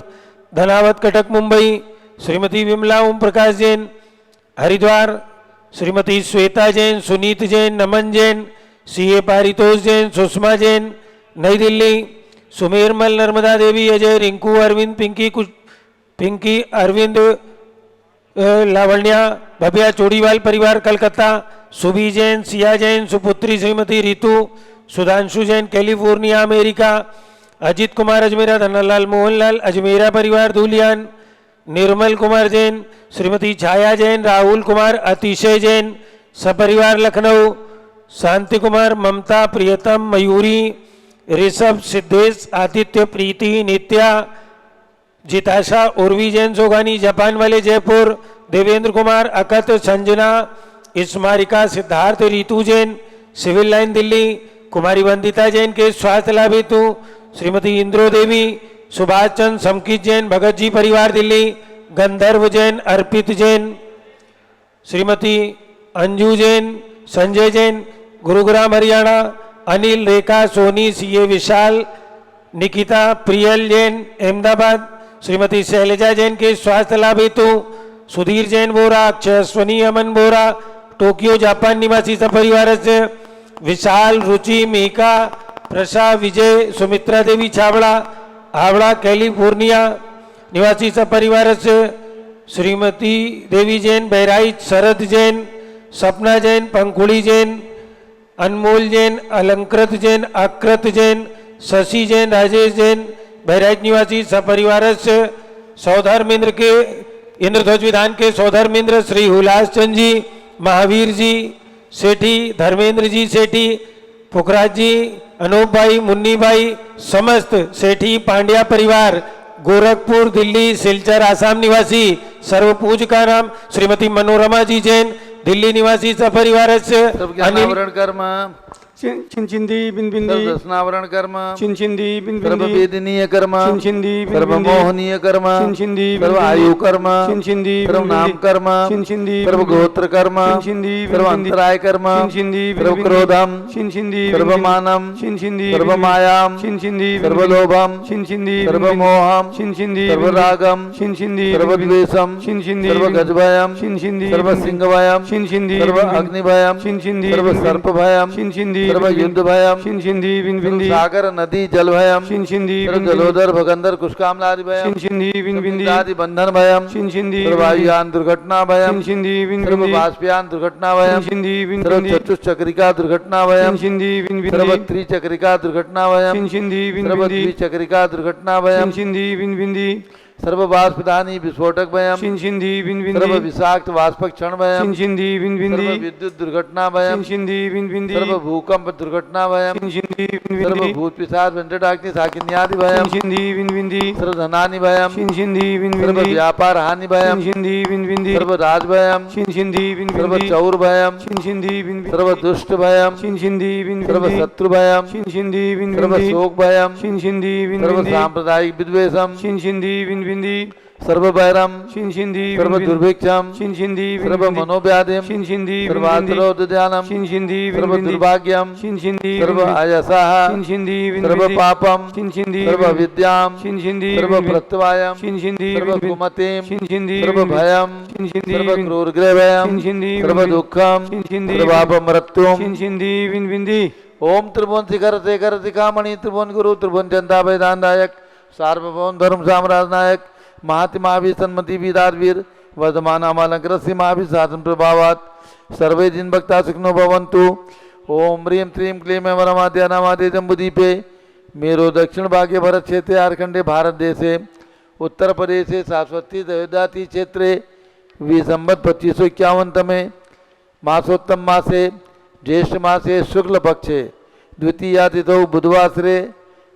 धनावत, कटक मुंबई। श्रीमती विमला ओम प्रकाश जैन, हरिद्वार। श्रीमती श्वेता जैन, सुनीत जैन, नमन जैन, CA पारितोष जैन, सुषमा जैन, नई दिल्ली। सुमेरमल, नर्मदा देवी, अजय, रिंकू, अरविंद, पिंकी अरविंद, लावण्या, भव्या, चोड़ीवाल परिवार कलकत्ता। सुबी जैन, सिया जैन, सुपुत्री श्रीमती रितु, सुधांशु जैन, कैलिफोर्निया अमेरिका। अजित कुमार अजमेरा, धनलाल मोहनलाल, अजमेरा परिवार धूलियान। निर्मल कुमार जैन, श्रीमती छाया जैन, राहुल कुमार, अतिशय जैन, सपरिवार लखनऊ। शांति कुमार, ममता, प्रियतम, मयूरी, ऋषभ, सिद्धेश, आदित्य, प्रीति, नित्या, जिताशा, उर्वी जैन, सोगानी, जापान वाले जयपुर। देवेंद्र कुमार, अकत, संजना, स्मारिका, सिद्धार्थ, रीतू जैन, सिविल लाइन दिल्ली। कुमारी वंदिता जैन के स्वास्थ्य लाभ हेतु। श्रीमती इंद्रो देवी, सुभाष चंद, समकित जैन, भगत जी परिवार दिल्ली। गंधर्व जैन, अर्पित जैन, श्रीमती अंजू जैन, संजय जैन, गुरुग्राम हरियाणा। अनिल, रेखा, सोनी, CA विशाल, निकिता, प्रियल जैन, अहमदाबाद। श्रीमती शैलजा जैन के स्वास्थ्य लाभ हेतु। सुधीर जैन बोरा, अक्षय अश्वनी, अमन बोरा, टोक्यो जापान निवासी सपरिवार से। विशाल, रुचि, मेका, प्रशा, विजय, सुमित्रा देवी छाबड़ा, हावड़ा कैलिफोर्निया निवासी सपरिवार से। श्रीमती देवी जैन, बहराइच। शरद जैन, सपना जैन, पंखुड़ी जैन, अनमोल जैन, अलंकृत जैन, अकृत जैन, शशि जैन, राजेश जैन, बहराइच निवासी सपरिवारस्य सौधर्मेंद्र के इंद्रध्वज विधान के सौधर्मेंद्र श्री हुलास चंद जी, महावीर जी सेठी, धर्मेंद्र जी सेठी, पुखराज जी, अनूप भाई, मुन्नी भाई, समस्त सेठी पांड्या परिवार, गोरखपुर, दिल्ली, सिलचर, आसाम निवासी सर्व पूज का नाम श्रीमती मनोरमा जी जैन, दिल्ली निवासी सपरिवार से सर्व ज्ञानावरण कर्म, चिंचिंदी बिनबिंदी सर्व दर्शनावरण कर्म, चिंचिंदी सर्व बिनबिंदी वेदनीय कर्म, चिंचिंदी सर्व बिनबिंदी मोहनीय कर्म, चिंचिंदी सर्व आयु कर्म, चिंचिंदी सर्व नाम कर्म, चिंचिंदी सर्व गोत्र कर्म, चिंचिंदी सर्व अंतराय कर्म, चिंचिंदी सर्व क्रोधम, चिंचिंदी सर्व मानम, चिंचिंदी सर्व मायाम, चिंचिंदी सर्व लोभम, चिंचिंदी सर्व मोहम, चिंचिंदी सर्व रागम, चिंचिंदी सर्व द्वेषम, चिंचिंदी सर्व गजभयम, चिंचिंदी सर्व सिंहभयम, चिंचिंदी सर्व अग्निभयम, चिंचिंदी सर्व सर्पभयम, चिंचिंदी सर्व युद्धभयम, चिंचिंदी बिनबिंदी सागर नदी जल भयम, चिंचिंदी सर्व जलोदर भगंदर कुशकामलादि भयम, चिंचिंदी बिनबिंदी आदि बंधन भयम, चिंचिंदी सर्व वायुयान दुर्घटना भयम, चिंचिंदी सर्व बिनबिंदी बाष्पयान दुर्घटना भयम, चिंचिंदी सर्व बिनबिंदी चतुश्चक्रिका दुर्घटना भयम, चिंचिंदी सर्व बिनबिंदी त्रिचक्रिका दुर्घटना भयम, चिंचिंदी सर्व बिनबिंदी द्विचक्रिका दुर्घटना भयम, चिंचिंदी बिनबिंदी सर्व बाष्पदानी विस्फोटक भयम, चिंचिंदी सर्व बिनबिंदी विषाक्त वाष्प क्षण भयम, चिंचिंदी सर्व बिनबिंदी विद्युत दुर्घटना भयम, चिंचिंदी बिनबिंदी सर्व भूकंप दुर्घटना भयम, चिंचिंदी सर्व बिनबिंदी भूत पिशाच वेंकटाग्नि साकिन्यादि भयम, चिंचिंदी बिनबिंदी सर्व धनानि भयम, चिंचिंदी सर्व बिनबिंदी व्यापार हानि भयम, चिंचिंदी बिनबिंदी सर्व राज भयम, चिंचिंदी सर्व बिनबिंदी चौर भयम, चिंचिंदी बिनबिंदी सर्व दुष्ट भयम, चिंचिंदी सर्व बिनबिंदी शत्रु भयम, चिंचिंदी सर्व बिनबिंदी शोक भयम, चिंचिंदी सर्व बिनबिंदी सांप्रदायिक विद्वेषम, चिंचिंदी बिनबिंदी सर्व भैरम, चिंचिंदी सर्व बिनबिंदी दुर्भिक्षम, चिंचिंदी सर्व बिनबिंदी मनोव्याधिम, चिंचिंदी सर्व बिनबिंदी आतुरोदयानम, चिंचिंदी सर्व बिनबिंदी दुर्भाग्यम, चिंचिंदी सर्व बिनबिंदी अयसः, चिंचिंदी सर्व बिनबिंदी पापम, चिंचिंदी सर्व बिनबिंदी विद्याम, चिंचिंदी सर्व बिनबिंदी प्रत्यवायम, चिंचिंदी सर्व बिनबिंदी कुमतिम, चिंचिंदी सर्व बिनबिंदी भयम, चिंचिंदी सर्व बिनबिंदी क्रूरग्रह भयम, चिंचिंदी सर्व बिनबिंदी दुःखम, चिंचिंदी सर्व अपमृत्युम, चिंचिंदी बिनबिंदी ओम त्रिभुवन शिखर शेखर शिखामणि त्रिभुवन गुरु त्रिभुवन जनता वेदांतायक सार्वभौम धर्म साम्राज्य नायक महात्माभि सन्मति विदारवीर वर्धमान अमालंकृत महाभि साधन प्रभावात सर्वे जिन भक्ता सुखनो भवन्तु। ओम ह्रीं त्रीं क्लीं वरमाद्य नामाद्य जम्बुदीपे मेरो दक्षिण भागे भरत क्षेत्रे आर्खंडे भारत देशे उत्तर प्रदेशे शाश्वती दयोदाती क्षेत्रे विसंवत 2551 मासोत्तम मासे ज्येष्ठ मासे शुक्ल पक्षे द्वितीया तिथौ बुधवासरे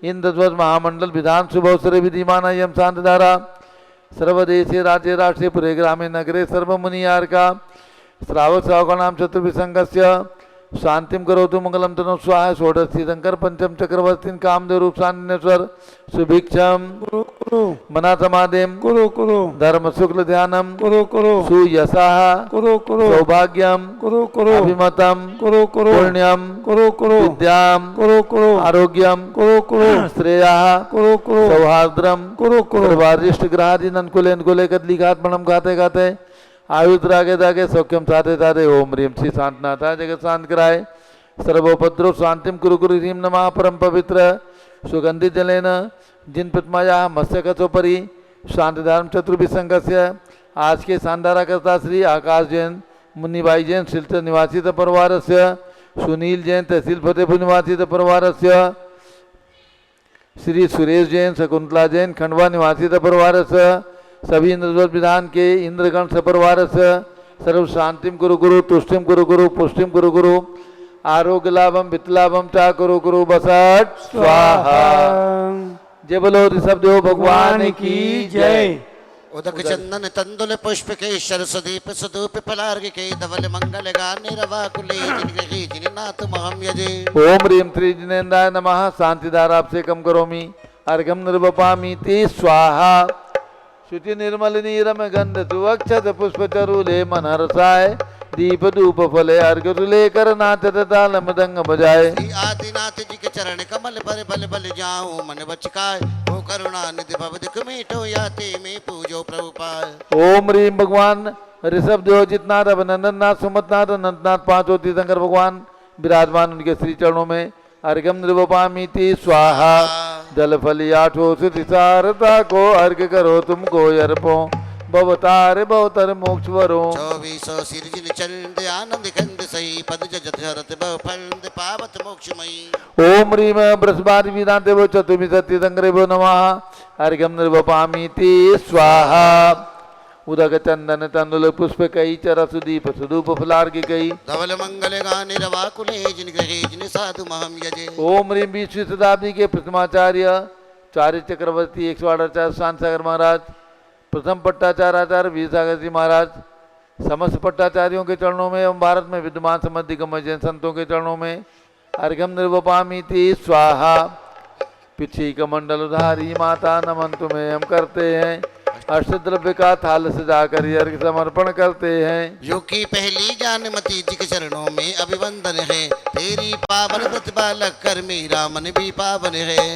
इंद्रध्वज महामंडल विधान शुभवसरे विधिमान यम शांतधारा सर्वदेशे राज्य राष्ट्रे पुरे ग्रामे नगरे सर्वमुनियार्का श्रावक श्रावकानां चतुर्विसंगस्य शांतिम करोतु मंगलम तनो स्वाहा षोडशी शंकर पंचम चक्रवर्तीन कामदेव रूप शांतिनेश्वर सुभिक्षम मना समादेम कुरु कुरु धर्म शुक्ल ध्यानम कुरु कुरु सुयसाः कुरु कुरु सौभाग्यम कुरु कुरु अभिमतम कुरु कुरु पुण्यम कुरु कुरु विद्याम कुरु कुरु आरोग्यम कुरु कुरु श्रेयाः कुरु कुरु सौहार्द्रम कुरु कुरु सर्वारिष्ट ग्रहादीन अनुकूले अनुकूले कदलीघातमणम खाते खाते आयुध रागे दागे सौख्यम साधे साधे ओम ह्रीं श्री शांतनाथाय जगत शांत कराय सर्वोपद्रव शांतिम कुरु कुरु ह्रीं नमः परम पवित्र सुगंधि जलेन जिन प्रतिमाया मत्स्य कथोपरि शांतिधारम चतुर्विसंगस्य आज के शानदारा करता श्री आकाश जैन मुन्नीबाई जैन शिलचर निवासी परिवार से सुनील जैन तहसील फतेहपुर निवासी परिवार से श्री सुरेश जैन शकुंतला जैन खंडवा निवासी परिवार से सभी इंद्रध्वज विधान के इंद्रगण सपरिवार से सर्व शांतिम गुरु गुरु तुष्टिम गुरु गुरु पुष्टिम गुरु गुरु आरोग्य लाभम वित्त लाभम चा गुरु गुरु बसट स्वाहा। जय बोलो ऋषभदेव भगवान की जय। उदक चंदन तंदुल पुष्प केशर सुदीप सुदूप पलार्ग के धवल मंगल गाने रवा कुले जिनके जिननाथ महम यजे। ओम ह्रीं श्री जिनेन्द्राय नमः शांतिधारा आपसे कम करोमि अर्घम निर्वपामि ते स्वाहा। शुचि निर्मल नीरम गंध सुवक्षत पुष्प चरुले मन हर्षाय दीप धूप फले अर्घ लेकर नाचत ताल मृदंग बजाए। श्री आदिनाथ जी के चरण कमल पर बल बल जाऊं मन बचकाय हो करुणा निधि भवदिक मीठो याते में पूजो प्रभु पाय। ओम ह्रीं भगवान ऋषभदेव जितनाथ अभिनंदन नाथ सुमतनाथ अनंतनाथ पांचों तीर्थंकर भगवान विराजमान उनके श्री चरणों में अर्घम निर्वपामि ते स्वाहा। जल फली आठो सारता को अर्घ करो तुमको अर्पो भवतार भवतर मोक्ष वरो 24 सिरजिन चंद आनंद खंड सही पद जत हरत बहु फंद पावत मोक्षमयी ओम ह्रीम बृहस्पति विदाते वो चतुर्मी सत्य संग्रे वो नमः अर्घ्यम निर्वपामि ते स्वाहा उदक चंदन तंदुल पुष्प कई चर सुदीप सुदूप फलार्घ्य कई धवल मंगल गाने रवाकुले जिन ग्रहे जिन साधु महम यजे ओम ह्रीम 20वीं शताब्दी के प्रथमाचार्य चार्य चक्रवर्ती 148 शांत सागर महाराज प्रथम पट्टाचार्य आचार्य वीर सागर जी महाराज समस्त पट्टाचार्यों के चरणों में एवं भारत में विद्यमान समस्त दिग्गज जैन संतों के चरणों में अर्घ्यम निर्वपामि ते स्वाहा पिछी कमंडल उधारी माता नमन तुम्हें हम करते हैं अष्टद्रव्य का थाल सजाकर अर्घ्य समर्पण करते हैं जो की पहली जानमती जी के चरणों में अभिवंदन है तेरी पावन व्रत बालक कर मेरा मन भी पावन है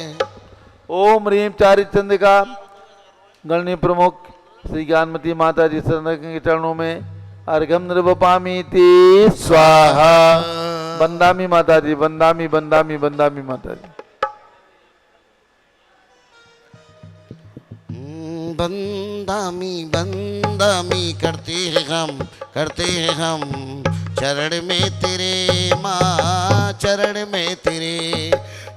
ओम ह्रीम चारिचंदिका गणनीय प्रमुख श्री ज्ञानमती माता जी के चरणों में अर्घ्यम निर्वपामि ते स्वाहा बंदामी माता जी बंदामी बंदामी बंदामी माता जी बंदामी बंदामी करते हैं हम चरण में तेरे माँ चरण में तेरे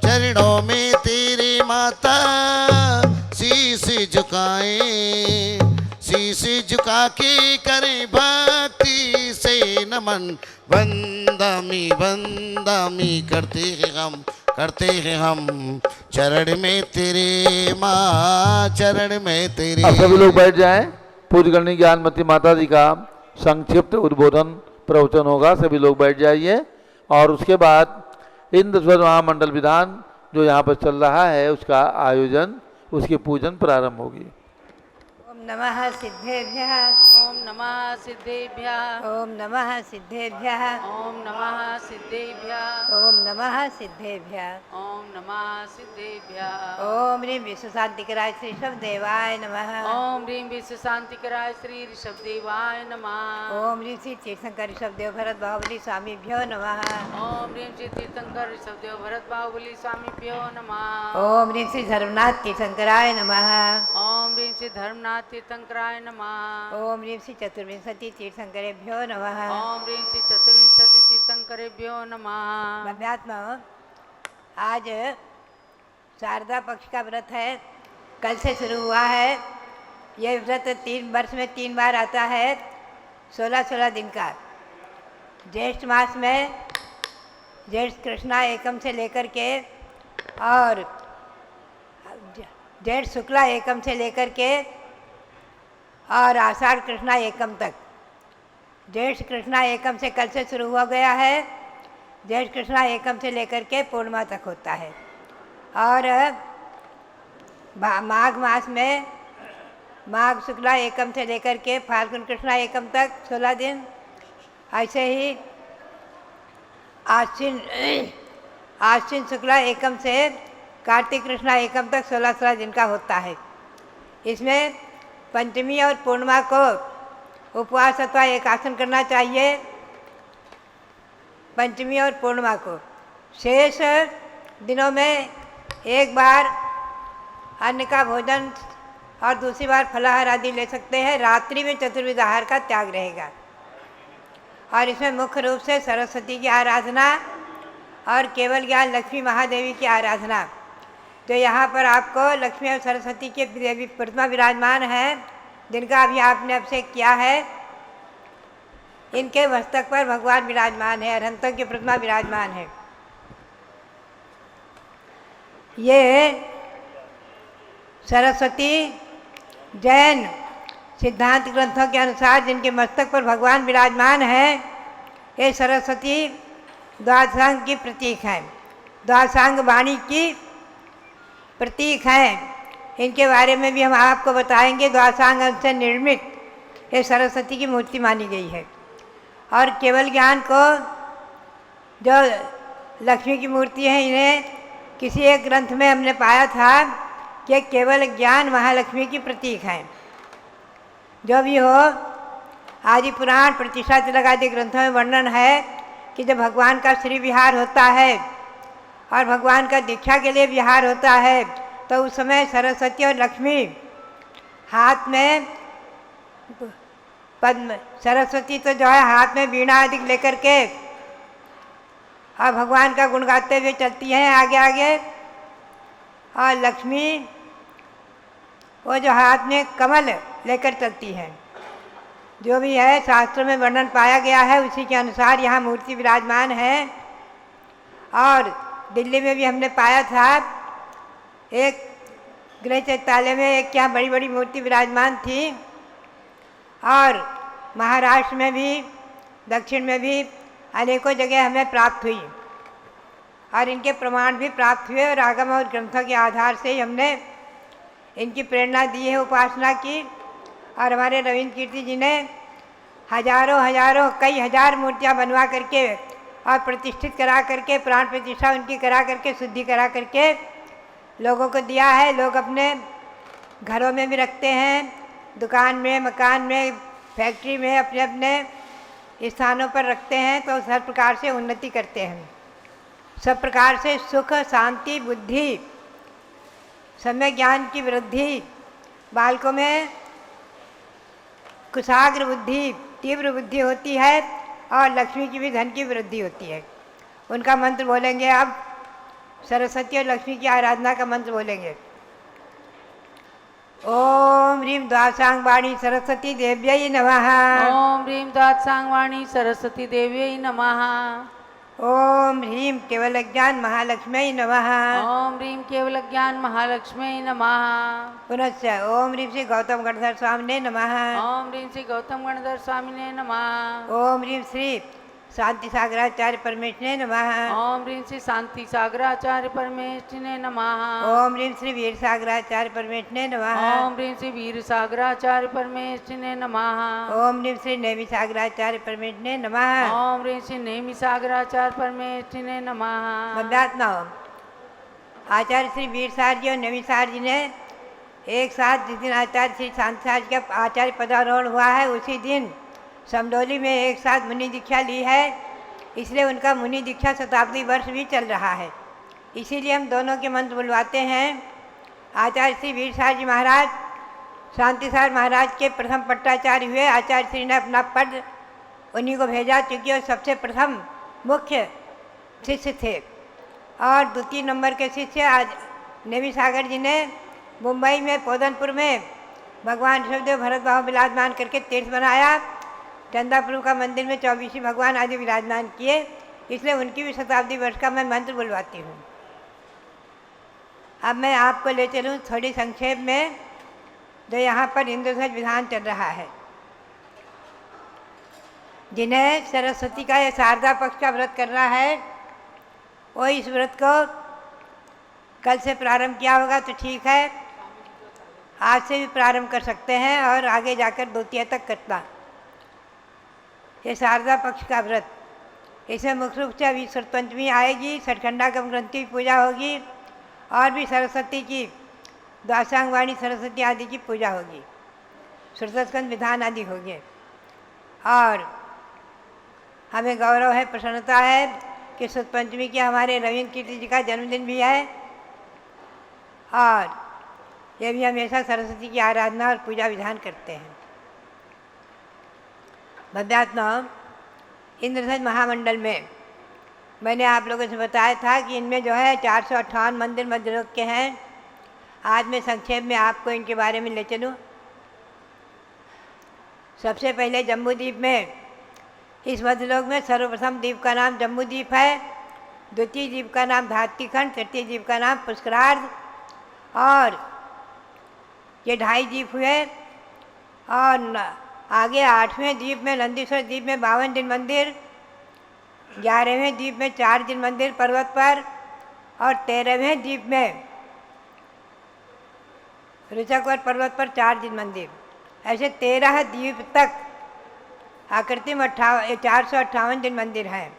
चरणों में तेरे माता शीश झुका के करें भक्ति से नमन बंदामी बंदामी करते हैं हम चरण में तेरे माँ चरण में तेरे अब सभी लोग बैठ जाएं पूजगणनी ज्ञानमती माता जी का संक्षिप्त उद्बोधन प्रवचन होगा सभी लोग बैठ जाइए और उसके बाद इंद्र स्वर महामंडल विधान जो यहाँ पर चल रहा है उसका आयोजन उसकी पूजन प्रारंभ होगी ओम नमः सिद्धेभ्यः ओम नमः सिद्धेभ्यः ओम नमः सिद्धेभ्यः ओम नमः सिद्धेभ्यः ओम नमः सिद्धेभ्यः ओम नमः सिद्धेभ्यः ओम ह्रीं विश्वशांतिकराय श्री शब्देवाय नमः ओम ह्रीं विश्व शांतिकराय श्री ऋषभदेवाय नमः ओम ह्रीं श्री तीर्थंकर ऋषभदेव भरत बाहुबली स्वामीभ्यो नमः ओम ह्रीं श्री तीर्थंकर ऋषभदेव भरत बाहुबली स्वामीभ्यो नमः ओम ह्रीं श्री धर्मनाथ तीर्थंकराय नमः ओम ह्रीं श्री धर्मनाथ तीर्थंकराय नमः ओम ह्रीं श्री चतुर्विंशति तीर्थंकरेभ्यो नमः ओम ह्रीं श्री चतुर्विंशति तीर्थंकरेभ्यो नमः। भव्यात्मा आज शारदा पक्ष का व्रत है कल से शुरू हुआ है ये व्रत 3 वर्ष में 3 बार आता है 16-16 दिन का ज्येष्ठ मास में ज्येष्ठ कृष्णा एकम से लेकर के और ज्येष्ठ शुक्ला एकम से लेकर के और आषाढ़ कृष्णा एकम तक ज्येष्ठ कृष्णा एकम से कल से शुरू हुआ गया है ज्येष्ठ कृष्णा एकम से लेकर के पूर्णिमा तक होता है और माघ मास में माघ शुक्ला एकम से लेकर के फाल्गुन कृष्णा एकम तक 16 दिन ऐसे ही आश्विन शुक्ला एकम से कार्तिक कृष्णा एकम तक 16-16 दिन का होता है। इसमें पंचमी और पूर्णिमा को उपवास अथवा एकासन करना चाहिए पंचमी और पूर्णिमा को। शेष दिनों में एक बार अन्न का भोजन और दूसरी बार फलाहार आदि ले सकते हैं। रात्रि में चतुर्विध आहार का त्याग रहेगा और इसमें मुख्य रूप से सरस्वती की आराधना और केवल ज्ञान लक्ष्मी महादेवी की आराधना। तो यहाँ पर आपको लक्ष्मी और सरस्वती के देवी प्रतिमा विराजमान है जिनका अभी आपने अभिषेक किया है। इनके मस्तक पर भगवान विराजमान है, अरहंतों की प्रतिमा विराजमान है। ये सरस्वती जैन सिद्धांत ग्रंथों के अनुसार जिनके मस्तक पर भगवान विराजमान है ये सरस्वती द्वादशांग की प्रतीक हैं, द्वादशांग वाणी की प्रतीक हैं। इनके बारे में भी हम आपको बताएंगे। द्वादशांग से निर्मित ये सरस्वती की मूर्ति मानी गई है। और केवल ज्ञान को जो लक्ष्मी की मूर्ति है इन्हें किसी एक ग्रंथ में हमने पाया था कि केवल ज्ञान महालक्ष्मी की प्रतीक हैं। जो भी हो आदि पुराण प्रतिष्ठा तिलक आदि ग्रंथों में वर्णन है कि जब भगवान का श्री विहार होता है और भगवान का दीक्षा के लिए विहार होता है तो उस समय सरस्वती और लक्ष्मी हाथ में पद्म सरस्वती तो जो है हाथ में वीणा आदि लेकर के और भगवान का गुण गाते हुए चलती हैं आगे आगे। और लक्ष्मी वो जो हाथ में कमल लेकर चलती हैं। जो भी है शास्त्रों में वर्णन पाया गया है उसी के अनुसार यहाँ मूर्ति विराजमान है। और दिल्ली में भी हमने पाया था एक गृह चैत्यालय में एक यहाँ बड़ी बड़ी मूर्ति विराजमान थी। और महाराष्ट्र में भी दक्षिण में भी अनेकों जगह हमें प्राप्त हुई और इनके प्रमाण भी प्राप्त हुए। और आगम और ग्रंथों के आधार से ही हमने इनकी प्रेरणा दी है, उपासना की। और हमारे रविंद्र कीर्ति जी ने हजारों कई हजार मूर्तियाँ बनवा करके और प्रतिष्ठित करा करके प्राण प्रतिष्ठा उनकी करा करके शुद्धि करा करके लोगों को दिया है। लोग अपने घरों में भी रखते हैं, दुकान में, मकान में, फैक्ट्री में, अपने अपने स्थानों पर रखते हैं तो हर प्रकार से उन्नति करते हैं। सब प्रकार से सुख, शांति, बुद्धि, सम्यक ज्ञान की वृद्धि, बालकों में कुशाग्र बुद्धि, तीव्र बुद्धि होती है और लक्ष्मी की भी धन की वृद्धि होती है। उनका मंत्र बोलेंगे। अब सरस्वती और लक्ष्मी की आराधना का मंत्र बोलेंगे। ओम ह्रीं द्वासांग वाणी सरस्वती देव्यै नमः। ओम ह्रीं द्वादशांगवाणी सरस्वती देव्यै नमः। ओम ह्रीं केवल ज्ञान महालक्ष्म्यै नमः। ओम ह्रीं केवल ज्ञान महालक्ष्म्यै नमः। पुनश्च ओम ह्रीं श्री गौतम गणधर स्वामिने नमः। ओम ह्रीं श्री गौतम गणधर स्वामिने नमः। ओम ह्रीं श्री शांति सागराचार्य परमेश्वरे नमः। ओम ह्रीं श्री शांति सागराचार्य परमेष्ठिने नमः। ओम ह्रीं श्री वीर सागराचार्य परमेश्वरे नमः। ओम ह्रीं श्री वीर सागराचार्य परमेष्ठिने नमः। ओम ह्रीं श्री नेमि सागराचार्य परमेश्वरे नमः। ओम ह्रीं श्री नेमि सागराचार्य परमेष्ठिने नमः। बंदात्मा आचार्य श्री वीर सार जी और नेमि सार जी ने एक साथ जिस दिन आचार्य श्री शांति सार जी का आचार्य पदारोहण हुआ है उसी दिन समडोली में एक साथ मुनि दीक्षा ली है। इसलिए उनका मुनि दीक्षा शताब्दी वर्ष भी चल रहा है। इसीलिए हम दोनों के मंत्र बुलवाते हैं। आचार्य श्री वीर सार जी महाराज शांति सार महाराज के प्रथम पट्टाचार्य हुए। आचार्य श्री ने अपना पद उन्हीं को भेजा क्योंकि वो सबसे प्रथम मुख्य शिष्य थे। और द्वितीय नंबर के शिष्य आज नेमि सागर जी ने मुंबई में पोदनपुर में भगवान ऋषभदेव भरत बाहु विराजमान करके तीर्थ बनाया। चंदापुर का मंदिर में 24 भगवान आदि विराजमान किए। इसलिए उनकी भी शताब्दी वर्ष का मैं मंत्र बुलवाती हूँ। अब मैं आपको ले चलूँ थोड़ी संक्षेप में जो यहाँ पर इंद्रध्वज विधान चल रहा है। जिन्हें सरस्वती का यह शारदा पक्ष का व्रत करना है वो इस व्रत को कल से प्रारंभ किया होगा तो ठीक है, आज से भी प्रारंभ कर सकते हैं और आगे जाकर द्वितीय तक करना। ये शारदा पक्ष का व्रत, इसमें मुख्य रूप से अभी पंचमी आएगी, छठखंडागम ग्रंथ की पूजा होगी और भी सरस्वती की द्वादशांग वाणी सरस्वती आदि की पूजा होगी, श्रुतस्कंद विधान आदि होंगे। और हमें गौरव है, प्रसन्नता है कि शुद्ध पंचमी की हमारे रविंद्र कीर्ति जी का जन्मदिन भी है और ये भी हमेशा सरस्वती की आराधना और पूजा विधान करते हैं। भव्यात्मा इंद्रध्वज महामंडल में मैंने आप लोगों से बताया था कि इनमें जो है 458 मंदिर मध्यलोक के हैं। आज मैं संक्षेप में आपको इनके बारे में ले चलूँ। सबसे पहले जम्बू द्वीप में, इस मध्यलोक में सर्वप्रथम द्वीप का नाम जम्बू द्वीप है, द्वितीय द्वीप का नाम धात्रीखंड, तृतीय द्वीप का नाम पुष्करार्ध और ये 2.5 द्वीप हुए। और आगे 8वें द्वीप में नंदीश्वर द्वीप में 52 जिन मंदिर, 11वें द्वीप में 4 जिन मंदिर पर्वत पर और 13वें द्वीप में ऋचकवर पर्वत पर 4 जिन मंदिर। ऐसे 13 द्वीप तक आकृति में 458 जिन मंदिर हैं।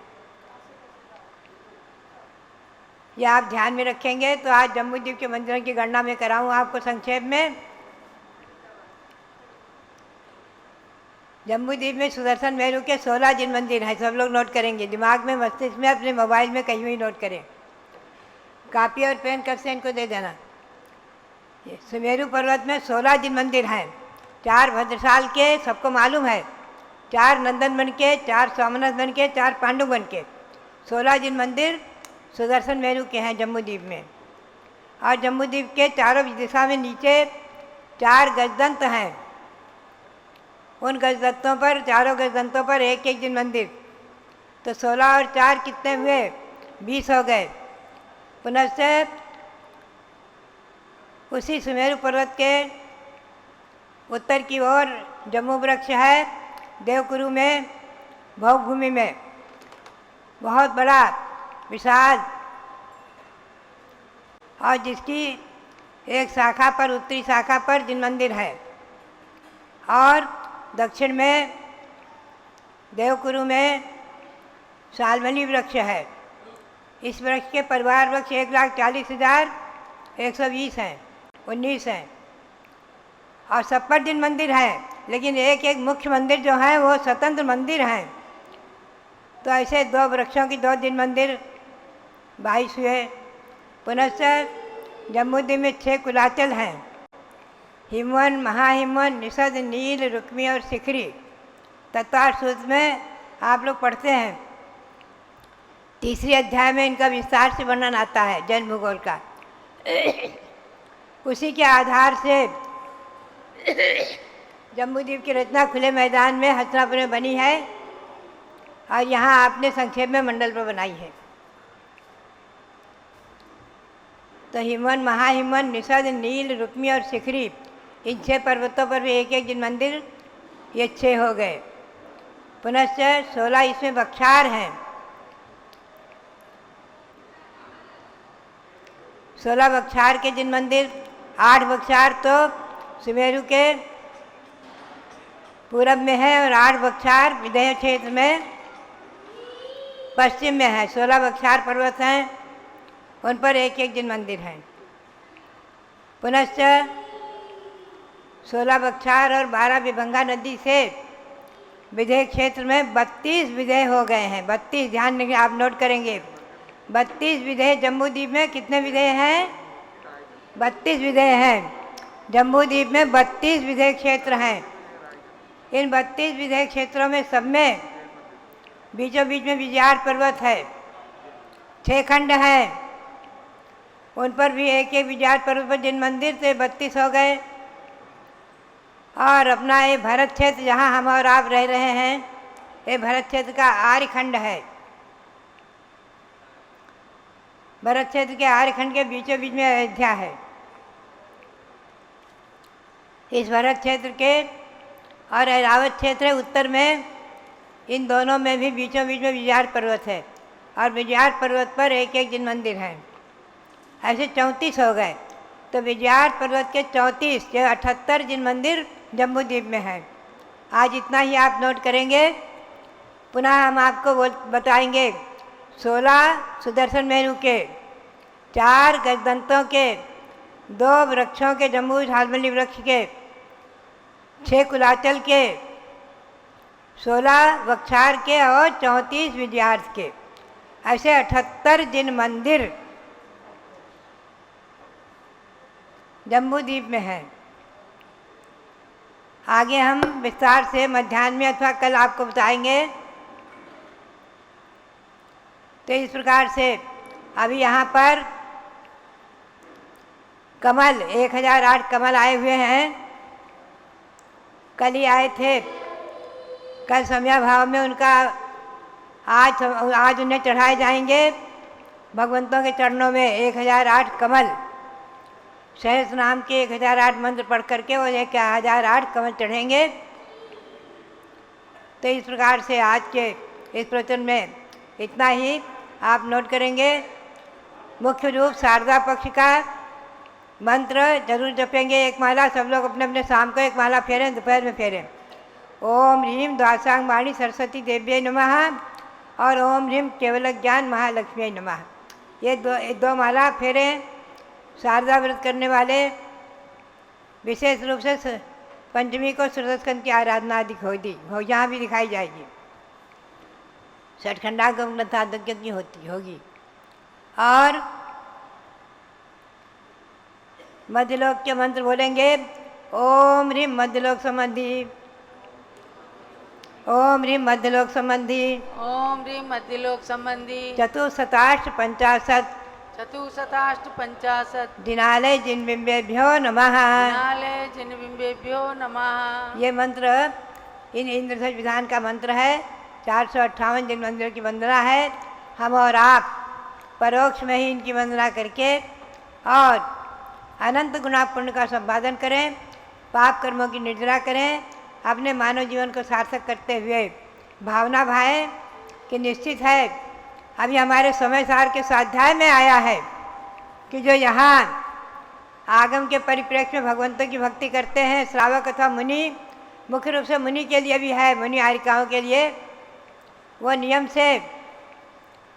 ये आप ध्यान में रखेंगे तो आज जम्बू द्वीप के मंदिरों की गणना मैं कराऊँ आपको संक्षेप में। जम्बू द्वीप में सुदर्शन मेरू के 16 जिन मंदिर हैं, सब लोग नोट करेंगे दिमाग में, मस्तिष्क में, अपने मोबाइल में कहीं भी नोट करें। कापी और पेन कब से इनको दे देना। ये सुमेरु पर्वत में 16 जिन मंदिर हैं 4 भद्रसाल के सबको मालूम है, 4 नंदन बन के, 4 सोमनाथ बन के, 4 पांडु बन के 16 जिन मंदिर सुदर्शन मेरू के हैं जम्बूद्वीप में। और जम्बूद्वीप के चारों दिशा में नीचे 4 गजदंत हैं। उन गजदंतों पर, चारों गजदंतों पर एक एक जिन मंदिर, तो 16 और 4 कितने हुए? 20 हो गए। पुनश्च उसी सुमेरु पर्वत के उत्तर की ओर जम्बू वृक्ष है, देवकुरु में, भौभूमि में बहुत बड़ा विशाल, और जिसकी एक शाखा पर, उत्तरी शाखा पर जिन मंदिर है। और दक्षिण में देवकुरु में शालमली वृक्ष है। इस वृक्ष के परिवार वृक्ष 1,40,120 हैं, 19 हैं। और सब पर जिन मंदिर हैं, लेकिन एक एक मुख्य मंदिर जो हैं वो स्वतंत्र मंदिर हैं। तो ऐसे 2 वृक्षों की 2 दिन मंदिर 22 हुए। पुनश्च जम्बूद्वीप में 6 कुलाचल हैं, हिमवन, महाहिमवन, निषद, नील, रुक्मी और शिखरी। तत्वार सूत्र में आप लोग पढ़ते हैं, 3रे अध्याय में इनका विस्तार से वर्णन आता है जैन भूगोल का। उसी के आधार से जम्बूद्वीप की रचना खुले मैदान में हस्तिनापुर में बनी है, और यहाँ आपने संक्षेप में मंडल पर बनाई है। तो हिमवन, महाहिमवन, निषद, नील, रुक्मी और शिखरी, इन 6 पर्वतों पर भी एक एक जिन मंदिर, ये 6 हो गए। पुनश्च 16 इसमें बक्षार हैं। 16 बक्षार के जिन मंदिर, 8 बक्षार तो सुमेरु के पूरब में है, और 8 बक्षार विदेह क्षेत्र में पश्चिम में है। 16 बक्षार पर्वत हैं, उन पर एक एक जिन मंदिर हैं। पुनश्च 16 बक्षार और 12 विभंगा नदी से विदेह क्षेत्र में 32 विदेह हो गए हैं। 32, ध्यान रखिए, आप नोट करेंगे। 32 विदेह जम्बूद्वीप में कितने विदेह हैं? 32 विदेह हैं। जम्बूद्वीप में 32 विदेह क्षेत्र हैं। इन 32 विदेह क्षेत्रों में सब में बीचों बीच में विजयार पर्वत है। 6 खंड हैं, उन पर भी एक एक विजयार पर्वत पर जिन मंदिर थे 32 हो गए। और अपना ये भरत क्षेत्र जहाँ हम और आप रह रहे हैं, ये भरत क्षेत्र का आर्यखंड है। भरत क्षेत्र के आर्यखंड के बीचों बीच में अयोध्या है। इस भरत क्षेत्र के और ऐरावत क्षेत्र है उत्तर में, इन दोनों में भी बीचों बीच में विजयार पर्वत है, और विजयार पर्वत पर एक एक जिन मंदिर हैं। ऐसे 34 हो गए। तो विजयार पर्वत के 34 या 78 जिन मंदिर जम्बूद्वीप में हैं। आज इतना ही आप नोट करेंगे। पुनः हम आपको बताएंगे 16 सुदर्शन मेरू के, 4 गजदंतों के, 2 वृक्षों के, जम्बू झालमली वृक्ष के, 6 कुलाचल के, 16 वक्षार के और 34 विजयार्थ के, ऐसे 78 जिन मंदिर जम्बूद्वीप में है। आगे हम विस्तार से मध्याह्न में अथवा कल आपको बताएंगे। तो इस प्रकार से अभी यहाँ पर कमल 1008 कमल आए हुए हैं। कल ही आए थे। कल समया भाव में उनका आज उन्हें चढ़ाए जाएंगे भगवंतों के चरणों में 1008 कमल। सहस्र नाम के 1008 मंत्र पढ़ करके वो 1008 कमल चढ़ेंगे। तो इस प्रकार से आज के इस प्रवचन में इतना ही आप नोट करेंगे। मुख्य रूप शारदा पक्ष का मंत्र जरूर जपेंगे। एक माला सब लोग अपने अपने शाम को एक माला फेरें, दोपहर में फेरें। ओम ह्रीम द्वासांग वाणी सरस्वती देव्यै नमः और ओम ह्रीम केवल ज्ञान महालक्ष्मी नमः। ये दो माला फेरें। शारदा व्रत करने वाले विशेष रूप से पंचमी को सूर्यस्कंद की आराधना आदि यहाँ भी दिखाई जाएगी। षटखंडागम ग्रंथादज्ञ की होगी। और मध्यलोक के मंत्र बोलेंगे ओम ह्रीं मध्यलोक संबंधी, ओम ह्रीं मध्यलोक संबंधी, ओम ह्रीं मध्यलोक संबंधी चतुःशताष्ट पंचाशत चतुःशताष्ट पंचाशत दिनालय जिनबिंबेभ्यो नमः। नालय जिनबिंबेभ्यो नमः। ये मंत्र इन इंद्रधनुष विधान का मंत्र है। 458 जिन मंदिरों की वंदना है। हम और आप परोक्ष में ही इनकी वंदना करके और अनंत गुना पुण्य का संपादन करें, पाप कर्मों की निर्जरा करें, अपने मानव जीवन को सार्थक करते हुए भावना भाएं कि निश्चित है अभी हमारे समय सार के स्वाध्याय में आया है कि जो यहाँ आगम के परिप्रेक्ष्य में भगवंतों की भक्ति करते हैं, श्रावक अथवा मुनि, मुख्य रूप से मुनि के लिए भी है, मुनि आरिकाओं के लिए, वो नियम से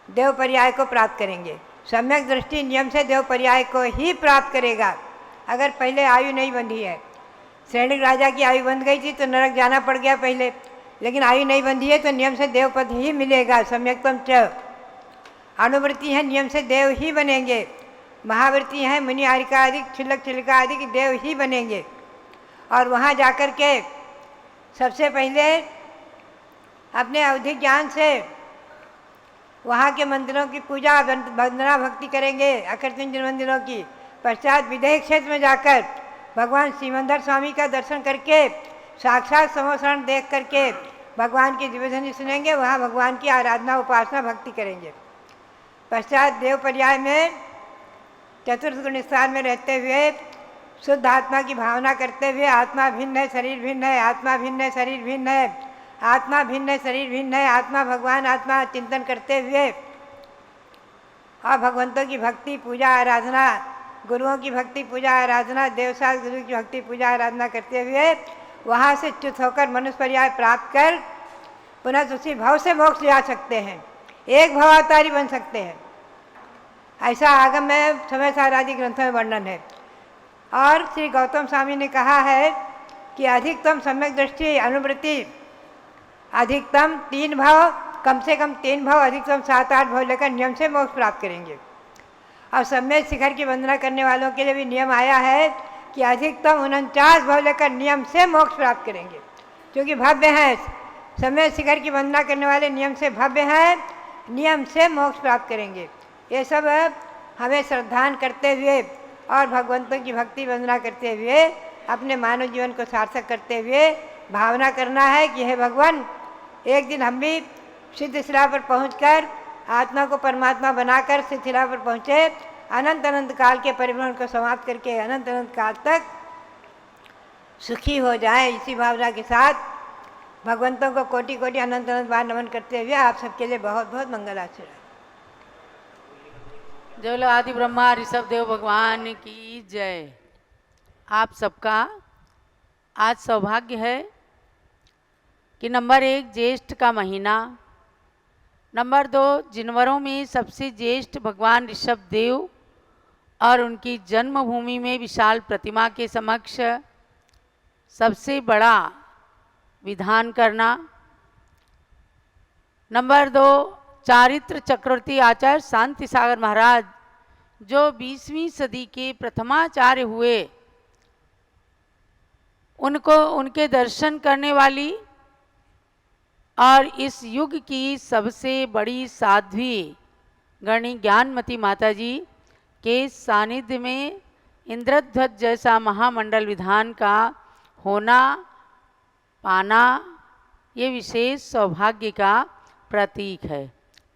देव पर्याय को प्राप्त करेंगे। सम्यक दृष्टि नियम से देव पर्याय को ही प्राप्त करेगा। अगर पहले आयु नहीं बंधी है, श्रेणिक राजा की आयु बंध गई थी तो नरक जाना पड़ गया पहले, लेकिन आयु नहीं बंधी है तो नियम से देव पद ही मिलेगा। सम्यक्तम च अनुवृत्ति है, नियम से देव ही बनेंगे। महावृत्ति हैं, मुनि आरिका आदि, क्षुल्लक छिलिका आदि के देव ही बनेंगे। और वहाँ जाकर के सबसे पहले अपने अवधि ज्ञान से वहाँ के मंदिरों की पूजा वंदना भक्ति करेंगे, अकर्तन मंदिरों की। पश्चात विदेह क्षेत्र में जाकर भगवान सिमंदर स्वामी का दर्शन करके साक्षात समोसरण देख करके भगवान की दिव्यध्वनि सुनेंगे, वहाँ भगवान की आराधना उपासना भक्ति करेंगे। पश्चात देव पर्याय में चतुर्थ गुण स्थान में रहते हुए शुद्ध आत्मा की भावना करते हुए आत्मा भिन्न है, शरीर भिन्न है, आत्मा भिन्न है, शरीर भिन्न है, आत्मा भिन्न है, शरीर भिन्न है, आत्मा भगवान आत्मा चिंतन करते हुए और भगवंतों की भक्ति पूजा आराधना, गुरुओं की भक्ति पूजा आराधना, देवसास गुरु की भक्ति पूजा आराधना करते हुए वहाँ से च्युत होकर मनुष्य पर्याय प्राप्त कर पुनः उसी भाव से मोक्ष ले आ सकते हैं, एक भवावतारी बन सकते हैं। ऐसा आगम में समय सार आदि ग्रंथों में वर्णन है। और श्री गौतम स्वामी ने कहा है कि अधिकतम सम्यक दृष्टि अनुवृत्ति, अधिकतम 3 भाव, कम से कम 3 भाव, अधिकतम 7-8 भाव लेकर नियम से मोक्ष प्राप्त करेंगे। और सम्यक शिखर की वंदना करने वालों के लिए भी नियम आया है कि अधिकतम 49 भाव लेकर नियम से मोक्ष प्राप्त करेंगे, क्योंकि भव्य हैं। सम्यक शिखर की वंदना करने वाले नियम से भव्य हैं, नियम से मोक्ष प्राप्त करेंगे। ये सब हमें श्रद्धान करते हुए और भगवंतों की भक्ति वंदना करते हुए अपने मानव जीवन को सार्थक करते हुए भावना करना है कि हे भगवान, एक दिन हम भी सिद्ध शिला पर पहुंचकर आत्मा को परमात्मा बनाकर सिद्ध शिला पर पहुँचे, अनंत अनंत काल के परिभ्रमण को समाप्त करके अनंत अनंत काल तक सुखी हो जाए। इसी भावना के साथ भगवंतों को कोटि कोटि अनंत अनंत बार नमन करते हुए आप सबके लिए बहुत बहुत मंगल आशीर्वाद। जय बोलो आदि ब्रह्मा ऋषभ देव भगवान की जय। आप सबका आज सौभाग्य है कि नंबर 1 ज्येष्ठ का महीना, नंबर 2 जानवरों में सबसे ज्येष्ठ भगवान ऋषभ देव और उनकी जन्मभूमि में विशाल प्रतिमा के समक्ष सबसे बड़ा विधान करना, नंबर 2 चारित्र चक्रवर्ती आचार्य शांति सागर महाराज जो 20वीं सदी के प्रथमाचार्य हुए, उनको उनके दर्शन करने वाली और इस युग की सबसे बड़ी साध्वी गणी ज्ञानमती माताजी के सानिध्य में इंद्रध्वज जैसा महामंडल विधान का होना पाना ये विशेष सौभाग्य का प्रतीक है।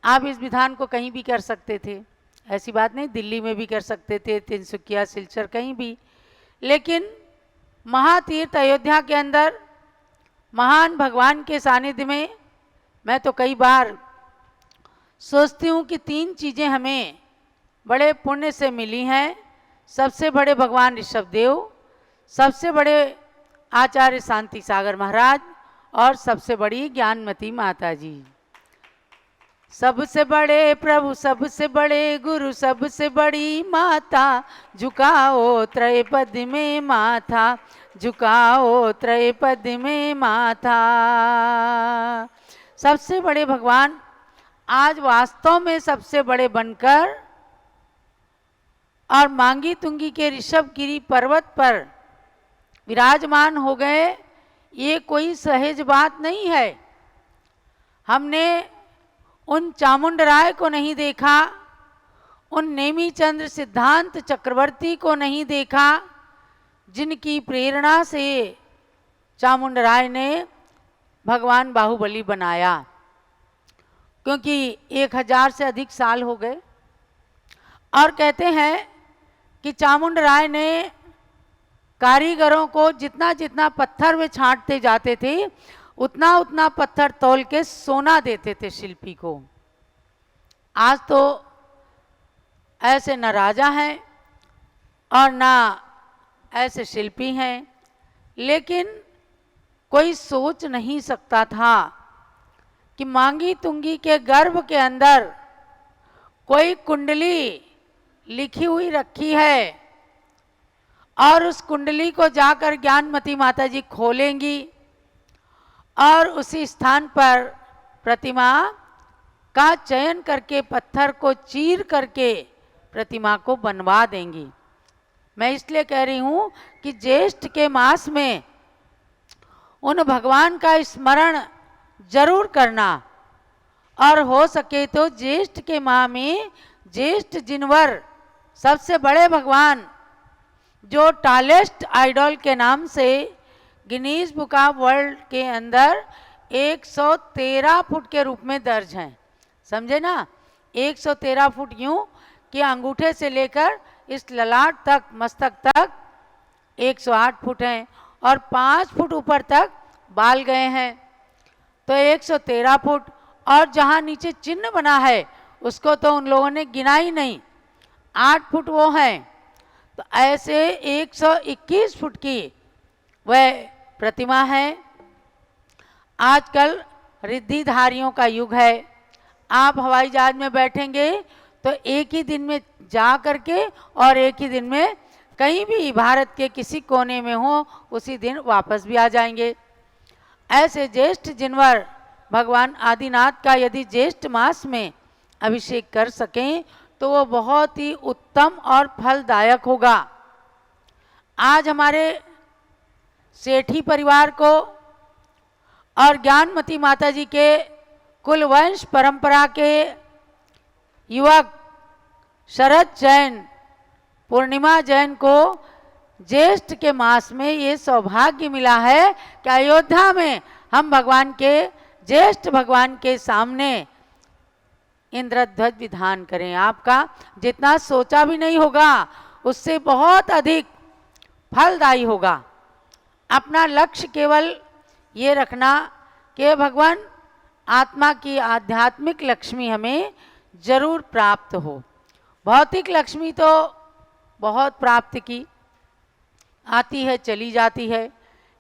आप इस विधान को कहीं भी कर सकते थे, ऐसी बात नहीं, दिल्ली में भी कर सकते थे, तिनसुकिया सिलचर कहीं भी, लेकिन महातीर्थ अयोध्या के अंदर महान भगवान के सानिध्य में मैं तो कई बार सोचती हूँ कि 3 चीज़ें हमें बड़े पुण्य से मिली हैं। सबसे बड़े भगवान ऋषभ देव, सबसे बड़े आचार्य शांति सागर महाराज और सबसे बड़ी ज्ञानमती माता जी। सबसे बड़े प्रभु, सबसे बड़े गुरु, सबसे बड़ी माता, झुकाओ त्रयपद में माथा, झुकाओ त्रयपद में माथा। सबसे बड़े भगवान आज वास्तव में सबसे बड़े बनकर और मांगी तुंगी के ऋषभगिरी पर्वत पर विराजमान हो गए, ये कोई सहज बात नहीं है। हमने उन चामुंडराय को नहीं देखा, उन नेमीचंद्र सिद्धांत चक्रवर्ती को नहीं देखा, जिनकी प्रेरणा से चामुंडराय ने भगवान बाहुबली बनाया। क्योंकि 1000 से अधिक साल हो गए और कहते हैं कि चामुंडराय ने कारीगरों को जितना जितना पत्थर वे छांटते जाते थे उतना उतना पत्थर तौल के सोना देते थे शिल्पी को। आज तो ऐसे न राजा हैं और ना ऐसे शिल्पी हैं, लेकिन कोई सोच नहीं सकता था कि मांगी तुंगी के गर्भ के अंदर कोई कुंडली लिखी हुई रखी है और उस कुंडली को जाकर ज्ञानमती माता जी खोलेंगी और उसी स्थान पर प्रतिमा का चयन करके पत्थर को चीर करके प्रतिमा को बनवा देंगी। मैं इसलिए कह रही हूँ कि ज्येष्ठ के मास में उन भगवान का स्मरण जरूर करना और हो सके तो ज्येष्ठ के माह में ज्येष्ठ जिनवर सबसे बड़े भगवान जो टालेस्ट आइडल के नाम से गिनीज बुक ऑफ वर्ल्ड के अंदर 113 फुट के रूप में दर्ज हैं। समझे ना, 113 फुट यूं कि अंगूठे से लेकर इस ललाट तक मस्तक तक 108 फुट हैं और 5 फुट ऊपर तक बाल गए हैं, तो 113 फुट। और जहाँ नीचे चिन्ह बना है उसको तो उन लोगों ने गिना ही नहीं, 8 फुट वो हैं। तो ऐसे 121 फुट की वह प्रतिमा है। आजकल रिद्धिधारियों का युग है। आप हवाई जहाज में बैठेंगे तो एक ही दिन में जा करके और एक ही दिन में कहीं भी भारत के किसी कोने में हो उसी दिन वापस भी आ जाएंगे। ऐसे ज्येष्ठ जिनवर भगवान आदिनाथ का यदि ज्येष्ठ मास में अभिषेक कर सकें तो वो बहुत ही उत्तम और फलदायक होगा। आज हमारे सेठी परिवार को और ज्ञानमती माता जी के कुल वंश परंपरा के युवक शरद जैन, पूर्णिमा जैन को ज्येष्ठ के मास में ये सौभाग्य मिला है कि अयोध्या में हम भगवान के ज्येष्ठ भगवान के सामने इंद्रध्वज विधान करें। आपका जितना सोचा भी नहीं होगा उससे बहुत अधिक फलदायी होगा। अपना लक्ष्य केवल ये रखना कि भगवान आत्मा की आध्यात्मिक लक्ष्मी हमें जरूर प्राप्त हो। भौतिक लक्ष्मी तो बहुत प्राप्त की आती है चली जाती है,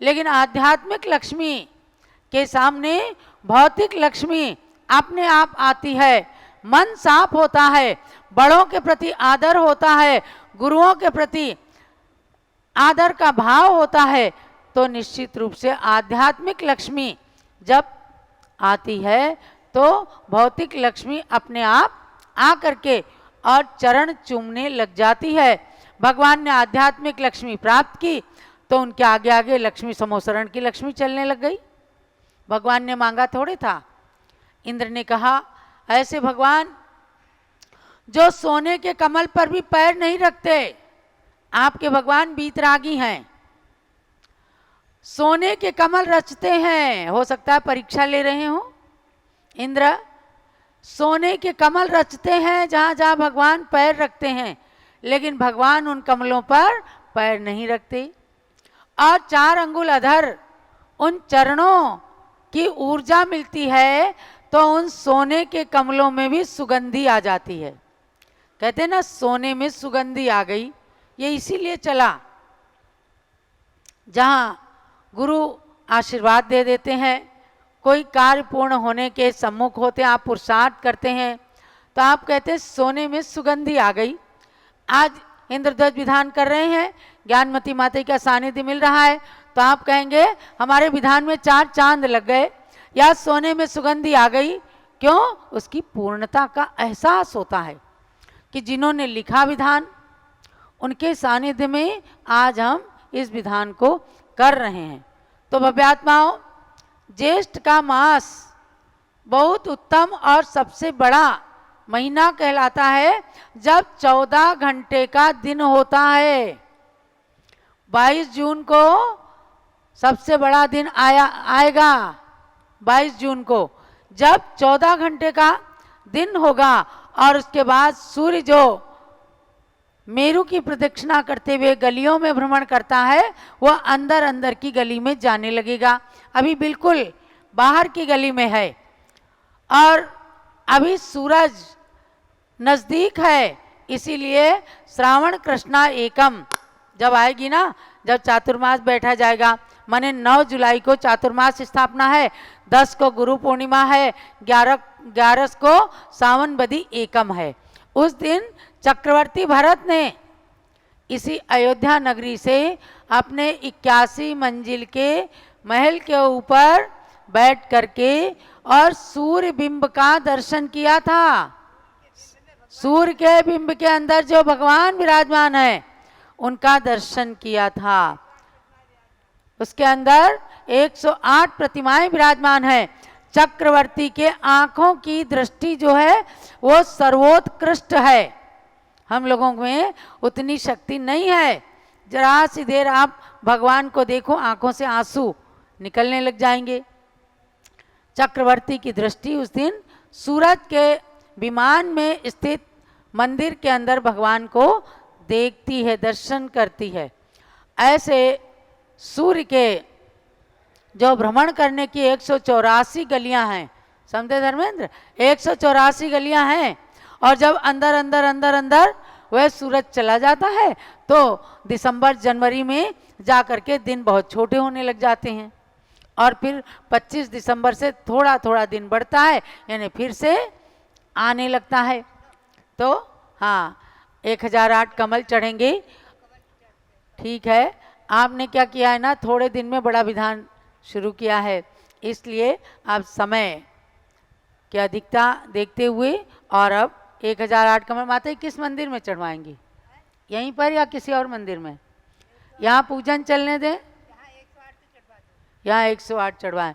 लेकिन आध्यात्मिक लक्ष्मी के सामने भौतिक लक्ष्मी अपने आप आती है। मन साफ होता है, बड़ों के प्रति आदर होता है, गुरुओं के प्रति आदर का भाव होता है, तो निश्चित रूप से आध्यात्मिक लक्ष्मी जब आती है तो भौतिक लक्ष्मी अपने आप आ करके और चरण चूमने लग जाती है। भगवान ने आध्यात्मिक लक्ष्मी प्राप्त की तो उनके आगे आगे लक्ष्मी समोसरण की लक्ष्मी चलने लग गई। भगवान ने मांगा थोड़े था। इंद्र ने कहा ऐसे भगवान जो सोने के कमल पर भी पैर नहीं रखते, आपके भगवान बीतरागी हैं, सोने के कमल रचते हैं। हो सकता है परीक्षा ले रहे हो। इंद्र सोने के कमल रचते हैं जहाँ जहाँ भगवान पैर रखते हैं, लेकिन भगवान उन कमलों पर पैर नहीं रखते। और 4 अंगुल अधर उन चरणों की ऊर्जा मिलती है तो उन सोने के कमलों में भी सुगंधी आ जाती है। कहते हैं ना सोने में सुगंधी आ गई, ये इसीलिए चला। जहाँ गुरु आशीर्वाद दे देते हैं, कोई कार्य पूर्ण होने के सम्मुख होते हैं, आप पुरुषार्थ करते हैं तो आप कहते हैं सोने में सुगंधी आ गई। आज इंद्रध्वज विधान कर रहे हैं, ज्ञानमती माता का सानिध्य मिल रहा है, तो आप कहेंगे हमारे विधान में 4 चांद लग गए या सोने में सुगंधी आ गई। क्यों? उसकी पूर्णता का एहसास होता है कि जिन्होंने लिखा विधान उनके सानिध्य में आज हम इस विधान को कर रहे हैं। तो भव्यात्माओं, ज्येष्ठ का मास बहुत उत्तम और सबसे बड़ा महीना कहलाता है जब 14 घंटे का दिन होता है। 22 जून को सबसे बड़ा दिन आएगा 22 जून को, जब 14 घंटे का दिन होगा और उसके बाद सूर्य जो मेरू की प्रदक्षिणा करते हुए गलियों में भ्रमण करता है वह अंदर अंदर की गली में जाने लगेगा। अभी बिल्कुल बाहर की गली में है और अभी सूरज नज़दीक है, इसीलिए श्रावण कृष्णा एकम जब आएगी ना, जब चातुर्मास बैठा जाएगा, माने 9 जुलाई को चातुर्मास स्थापना है, 10 को गुरु पूर्णिमा है, 11 को सावन बदी एकम है। उस दिन चक्रवर्ती भरत ने इसी अयोध्या नगरी से अपने 81 मंजिल के महल के ऊपर बैठ करके और सूर्य बिंब का दर्शन किया था। सूर्य के बिंब के अंदर जो भगवान विराजमान है उनका दर्शन किया था। उसके अंदर 108 प्रतिमाएं विराजमान हैं। चक्रवर्ती के आंखों की दृष्टि जो है वो सर्वोत्कृष्ट है। हम लोगों में उतनी शक्ति नहीं है। जरा सी देर आप भगवान को देखो, आंखों से आंसू निकलने लग जाएंगे। चक्रवर्ती की दृष्टि उस दिन सूरज के विमान में स्थित मंदिर के अंदर भगवान को देखती है, दर्शन करती है। ऐसे सूर्य के जो भ्रमण करने की 184 गलियां हैं, समझे धर्मेंद्र, 184 गलियां हैं। और जब अंदर अंदर अंदर अंदर वह सूरज चला जाता है तो दिसंबर जनवरी में जा करके दिन बहुत छोटे होने लग जाते हैं और फिर 25 दिसंबर से थोड़ा थोड़ा दिन बढ़ता है, यानी फिर से आने लगता है। तो हाँ, 1008 कमल चढ़ेंगे। ठीक है, आपने क्या किया है ना, थोड़े दिन में बड़ा विधान शुरू किया है, इसलिए आप समय की अधिकता देखते हुए और अब 1008 कमल माता किस मंदिर में चढ़वाएंगी, यहीं पर या किसी और मंदिर में? यहाँ पूजन चलने दें, यहाँ 108 चढ़वाएं।